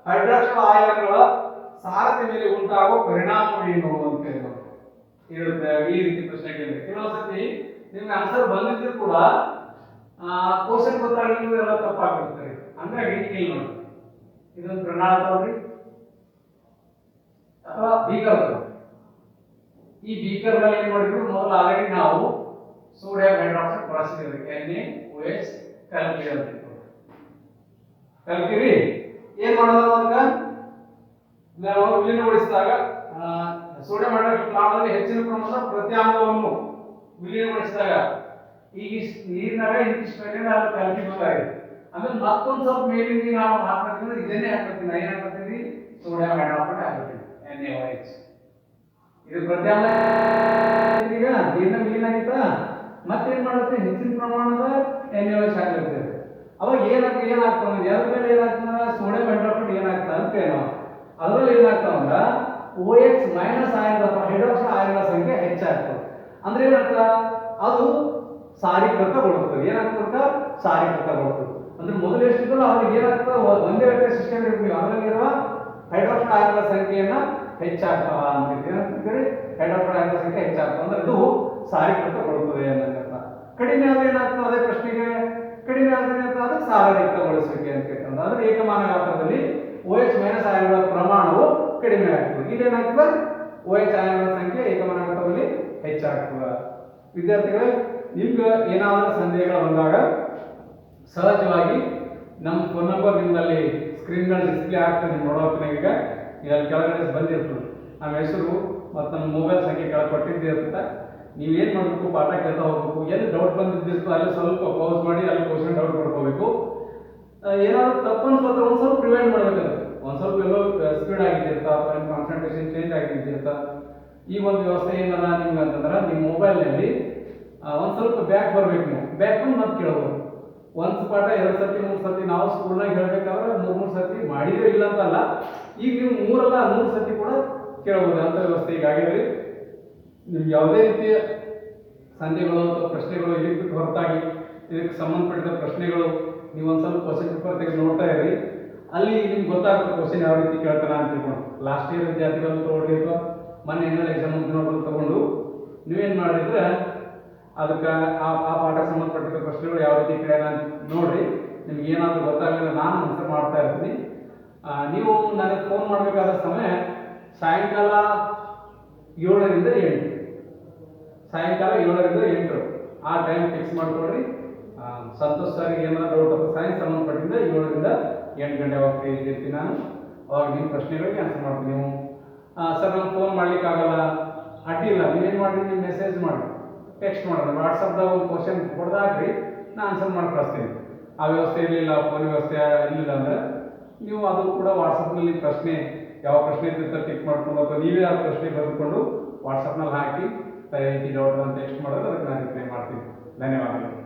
ಹೈಡ್ರಾಕ್ಸೈಡ್ ಆಯನಗಳ ಸಾರತೆ ಮೇಲೆ ಉಂಟಾಗುವ ಪರಿಣಾಮವೇನು ಅಂತ ಹೇಳುತ್ತೆ. ಈ ರೀತಿ ಪ್ರಶ್ನೆ ಕೇಳಿದ್ರೆ ಕೆಲವೊಂದ್ಸತಿ ನಿಮ್ಗೆ ಆನ್ಸರ್ ಬಂದಿದ್ರು ಕೂಡ ಕ್ವಶನ್ ಗೊತ್ತಾಗಲಿಲ್ಲ ಎಲ್ಲ ತಪ್ಪಾಗ್ಬಿಡ್ತಾರೆ. ಹಂಗಾಗಿ ಇಲ್ಲಿ ನೋಡಿ, ಇದೊಂದು ಪ್ರಣಾಳ ತಗೊಳ್ರಿ ಅಥವಾ ಬೀಕರ್. ಈ ಬೀಕರ್ ನಲ್ಲಿ ಏನ್ ಮಾಡಿದ್ರು, ಮೊದಲು ಆಲ್ರೆಡಿ ನಾವು ಸೋಡಿಯಂ ಹೈಡ್ರಾಕ್ಸೈಡ್ ಬಳಸಿದ್ದೇವೆ, NaOH ಕಲಕಿರಿ ಅಂತ ಕಲಕಿರಿ. ಏನ್ ಮಾಡೋದು ಅಂತ ನಾವು ವಿಲೀನಗೊಳಿಸಿದಾಗ ಸೋಡಿಯಂ ಹೈಡ್ರಾಕ್ಸೈಡ್ ದ್ರಾವಣದಲ್ಲಿ ಹೆಚ್ಚಿನ ಪ್ರಮಾಣದ ಪ್ರತ್ಯಾಮ್ಲವನ್ನು ವಿಲೀನಗೊಳಿಸಿದಾಗ ಈಗ ನೀರಿನಾಗ ಇಂತಿಷ್ಟು ಕಲಕಿ ಬೇಕಾಗಿದೆ. ಆಮೇಲೆ ಮತ್ತೊಂದು ಸ್ವಲ್ಪ ಮೇಲಿಂದ ನಾವು ಹಾಕ್ಬೇಕಂದ್ರೆ ಇದನ್ನೇ ಹಾಕ್ತೀನಿ, ಏನ್ ಹಾಕ್ತೀನಿ, ಸೋಡಿಯಂ ಹೈಡ್ರಾಕ್ಸೈಡ್ ಹಾಕ್ತೀನಿ, NaOH. ಇದು ಪ್ರತ್ಯಾಮ್ಲ ಈಗ ನೀರಿನ ವಿಲೀನಾಗಿತ್ತ, ಮತ್ತೇನ್ ಮಾಡುತ್ತೆ, ಹೆಚ್ಚಿನ ಪ್ರಮಾಣದ NaOH ಹಾಕ್ಲಿರ್ತೇವೆ. ಅವಾಗ ಏನಾಗ್ತದೆ, ಎದ್ರ ಮೇಲೆ ಏನಾಗ್ತದ, ಸೋಡಿಯಂ ಹೈಡ್ರಾಕ್ಸೈಡ್ ಏನಾಗ್ತದೆ ಅಂತ ನಾವು ಅದ್ರಲ್ಲಿ ಏನಾಗ್ತಾವಂದ್ರ OH ಮೈನಸ್ ಆಯನದ ಹೈಡ್ರಾಕ್ಸೈಡ್ ಆಯನಗಳ ಸಂಖ್ಯೆ ಹೆಚ್ಚಾಗ್ತದೆ. ಅಂದ್ರೆ ಏನಾಗ್ತದ, ಅದು ಸಾರೀಕೃತಗೊಳ್ಳುತ್ತದೆ. ಏನಾಗ್ತದ, ಸಾರೀಕೃತಗೊಳ್ಳುತ್ತದೆ. ಅಂದ್ರೆ ಮೊದಲು ಎಷ್ಟಿದ್ದಲ್ಲ ಅವ್ರಿಗೆ ಏನಾಗ್ತದೆ, ಒಂದೇ ರೀತಿಯ ಸಿಸ್ಟಮ್ ಇರ್ತೀವಿ, ಅದರಲ್ಲಿರುವ ಹೈಡ್ರಾಕ್ಸೈಡ್ ಆಯನಗಳ ಸಂಖ್ಯೆಯನ್ನ ಹೆಚ್ಚಾಗ್ತವ ಅಂತ ಏನಂತೀವಿ, ಹೈಡ್ರಾಕ್ಸೈಡ್ ಆಯನಗಳ ಸಂಖ್ಯೆ ಹೆಚ್ಚಾಗ್ತದೆ ಅಂದ್ರೆ ಇದು ಸಾರೀಕೃತಗೊಳ್ಳುತ್ತದೆ ಅನ್ನೋದನ್ನ. ಕಡಿಮೆ ಆದ್ರೆ ಏನಾಗ್ತದೆ, ಅದೇ ಪ್ರಶ್ನೆಗೆ ಕಡಿಮೆ ಆದ್ರೆ ಅದಕ್ಕೆ ಸಾರರಹಿತಗೊಳಿಸುವಿಕೆ ಅಂತ ಹೇಳ್ತಾರೆ. ಅಂದ್ರೆ ಏಕಮಾನ ಗಾತ್ರದಲ್ಲಿ OH ಮೈನಸ್ ಆಯನಗಳ ಪ್ರಮಾಣವು ಕಡಿಮೆ ಆಗ್ತದೆ. ಇಲ್ಲೇನಾಗ್ತದೆ, OH ಆಯನಗಳ ಸಂಖ್ಯೆ ಏಕಮಾನ ಗಾತ್ರದಲ್ಲಿ ಹೆಚ್ಚಾಗ್ತದೆ. ವಿದ್ಯಾರ್ಥಿಗಳೇ, ನಿಮ್ಗೆ ಏನಾದರೂ ಸಂದೇಹಗಳು ಬಂದಾಗ ಸಹಜವಾಗಿ ನಮ್ಮ ಫೋನ್ ನಂಬರ್ ನಿಮ್ಮಲ್ಲಿ ಸ್ಕ್ರೀನ್ ನಲ್ಲಿ ಡಿಸ್ಪ್ಲೇ ಆಗ್ತದೆ, ನೀವು ನೋಡೋಕೆ ಈಗ ಇಲ್ಲಿ ಕೆಳಗಡೆ ಬಂದಿರ್ತದೆ ನಮ್ಮ ಹೆಸರು ಮತ್ತು ನಮ್ಮ ಮೊಬೈಲ್ ಸಂಖ್ಯೆ ಕೆಳಗೆ ಕೊಟ್ಟಿದ್ದಿರುತ್ತೆ. ನೀವೇನು ಮಾಡಬೇಕು, ಪಾಠ ಕೇಳ್ತಾ ಹೋಗ್ಬೇಕು. ಎಲ್ಲಿ ಡೌಟ್ ಬಂದಿದ್ದಿರ್ತೋ ಅಲ್ಲಿ ಸ್ವಲ್ಪ ಪೌಸ್ ಮಾಡಿ ಅಲ್ಲಿ ಕ್ವಶನ್ ಡೌಟ್ ಮಾಡ್ಕೋಬೇಕು. ಏನಾದ್ರು ತಪ್ಪು ಅನ್ಸ್ಕೊತಾರೆ ಒಂದು ಸ್ವಲ್ಪ ಪ್ರಿವೆಂಟ್ ಮಾಡ್ಬೇಕಂದ್ರೆ, ಒಂದು ಸ್ವಲ್ಪ ಎಲ್ಲೋ ಸ್ಪೀಡ್ ಆಗಿದ್ದಿರ್ತಾ ಅಥವಾ ನಿಮ್ಮ ಕಾನ್ಸಂಟ್ರೇಷನ್ ಚೇಂಜ್ ಆಗಿದ್ದಿರ್ತಾ, ಈ ಒಂದು ವ್ಯವಸ್ಥೆ ಏನಲ್ಲ ನಿಮ್ಗೆ ಅಂತಂದ್ರೆ ನಿಮ್ಮ ಮೊಬೈಲ್ನಲ್ಲಿ ಒಂದು ಸ್ವಲ್ಪ ಬ್ಯಾಕ್ ಬರ್ಬೇಕು. ನೀವು ಬ್ಯಾಕ್ ಬಂದು ಮತ್ತೆ ಕೇಳ್ಬೋದು. ಒಂದು ಪಾಠ 2 ಸರ್ತಿ 3 ಸರ್ತಿ ನಾವು ಸ್ಕೂಲ್ನಾಗ ಹೇಳ್ಬೇಕಾದ್ರೆ 3 ಸರ್ತಿ ಮಾಡಿದ್ರೆ ಇಲ್ಲ ಅಂತಲ್ಲ, ಈಗ ನೀವು 3 ಅಲ್ಲ 100 ಸರ್ತಿ ಕೂಡ ಕೇಳ್ಬೋದು ಅಂತ ವ್ಯವಸ್ಥೆ ಈಗ ಆಗಿದೆ. ನಿಮ್ಗೆ ಯಾವುದೇ ರೀತಿಯ ಸಂದೇಹಗಳು ಅಥವಾ ಪ್ರಶ್ನೆಗಳು ಇದಕ್ಕೆ ಹೊರತಾಗಿ ಇದಕ್ಕೆ ಸಂಬಂಧಪಟ್ಟಿದ ಪ್ರಶ್ನೆಗಳು ನೀವು ಒಂದು ಸ್ವಲ್ಪ ಕ್ವಶನ್ ಪೇಪರ್ ತೆಗೆದು ನೋಡ್ತಾ ಇರಿ. ಅಲ್ಲಿ ನಿಮ್ಗೆ ಗೊತ್ತಾಗುತ್ತೆ ಕ್ವಶನ್ ಯಾವ ರೀತಿ ಕೇಳ್ತಾರ ಅಂತ ತಿಳ್ಕೊಂಡು. ಲಾಸ್ಟ್ ಇಯರ್ ವಿದ್ಯಾರ್ಥಿಗಳನ್ನು ತಗೊಂಡು ಅಥವಾ ಮೊನ್ನೆ ಇನ್ನೊಂದು ಎಕ್ಸಾಮ್ ಮುಂದಿನವ್ರನ್ನ ತಗೊಂಡು ನೀವೇನು ಮಾಡಿದ್ರೆ ಅದಕ್ಕೆ ಆ ಪಾಠಕ್ಕೆ ಸಂಬಂಧಪಟ್ಟಿದ್ದ ಪ್ರಶ್ನೆಗಳು ಯಾವ ರೀತಿ ಕೇಳೋಣ ಅಂತ ನೋಡ್ರಿ. ನಿಮ್ಗೆ ಏನಾದರೂ ಗೊತ್ತಾಗಲಿಲ್ಲ ನಾನು ಆನ್ಸರ್ ಮಾಡ್ತಾ ಇರ್ತೀನಿ. ನೀವು ನನಗೆ ಫೋನ್ ಮಾಡಬೇಕಾದ ಸಮಯ ಸಾಯಂಕಾಲ 7ರಿಂದ 8, ಸಾಯಂಕಾಲ 7ರಿಂದ 8 ಆ ಟೈಮ್ ಫಿಕ್ಸ್ ಮಾಡ್ಕೊಳ್ರಿ. ಸಂತೋಷ್ ಸರ್ಗೆ ಏನಾದ್ರು ಡೌಟ್ ಅಥವಾ ಸೈನ್ಸ್ ಸಂಬಂಧಪಟ್ಟಿದ್ದ 7ರಿಂದ 8 ಗಂಟೆ ಅವಾಗ ಫ್ರೀ ಇರ್ತೀನಿ ನಾನು. ಅವಾಗ ನಿಮ್ಮ ಪ್ರಶ್ನೆಗಳಿಗೆ ಆನ್ಸರ್ ಮಾಡ್ತೀನಿ. ನೀವು ಸರ್ ನಂಗೆ ಫೋನ್ ಮಾಡ್ಲಿಕ್ಕೆ ಆಗಲ್ಲ, ಅಡ್ಡಿಲ್ಲ, ನೀವೇನು ಮಾಡಿರಿ, ನೀವು ಮೆಸೇಜ್ ಮಾಡಿ, ಟೆಕ್ಸ್ಟ್ ಮಾಡಿರಿ, ವಾಟ್ಸಪ್ದಾಗ ಒಂದು ಕ್ವಶನ್ ಹೊಡೆದಾಕ್ರಿ, ನಾನು ಆನ್ಸರ್ ಮಾಡಿ ಕಳಿಸ್ತೀನಿ. ಆ ವ್ಯವಸ್ಥೆ ಇರಲಿಲ್ಲ, ಫೋನ್ ವ್ಯವಸ್ಥೆ ಇರಲಿಲ್ಲ ಅಂದರೆ ನೀವು ಅದು ಕೂಡ ವಾಟ್ಸಪ್ನಲ್ಲಿ ಪ್ರಶ್ನೆ ಯಾವ ಪ್ರಶ್ನೆ ಇದ್ದಿರ್ತಾರೆ ಟಿಕ್ ಮಾಡ್ಕೊಂಡು ಅಥವಾ ನೀವೇ ಆ ಪ್ರಶ್ನೆ ಬರೆದುಕೊಂಡು ವಾಟ್ಸಪ್ನಲ್ಲಿ ಹಾಕಿ ಈ ಡೌಟ್ ಅಂತ ಟೆಕ್ಸ್ಟ್ ಮಾಡೋದು, ಅದಕ್ಕೆ ನಾನು ರಿಪ್ಲೈ ಮಾಡ್ತೀನಿ. ಧನ್ಯವಾದಗಳು.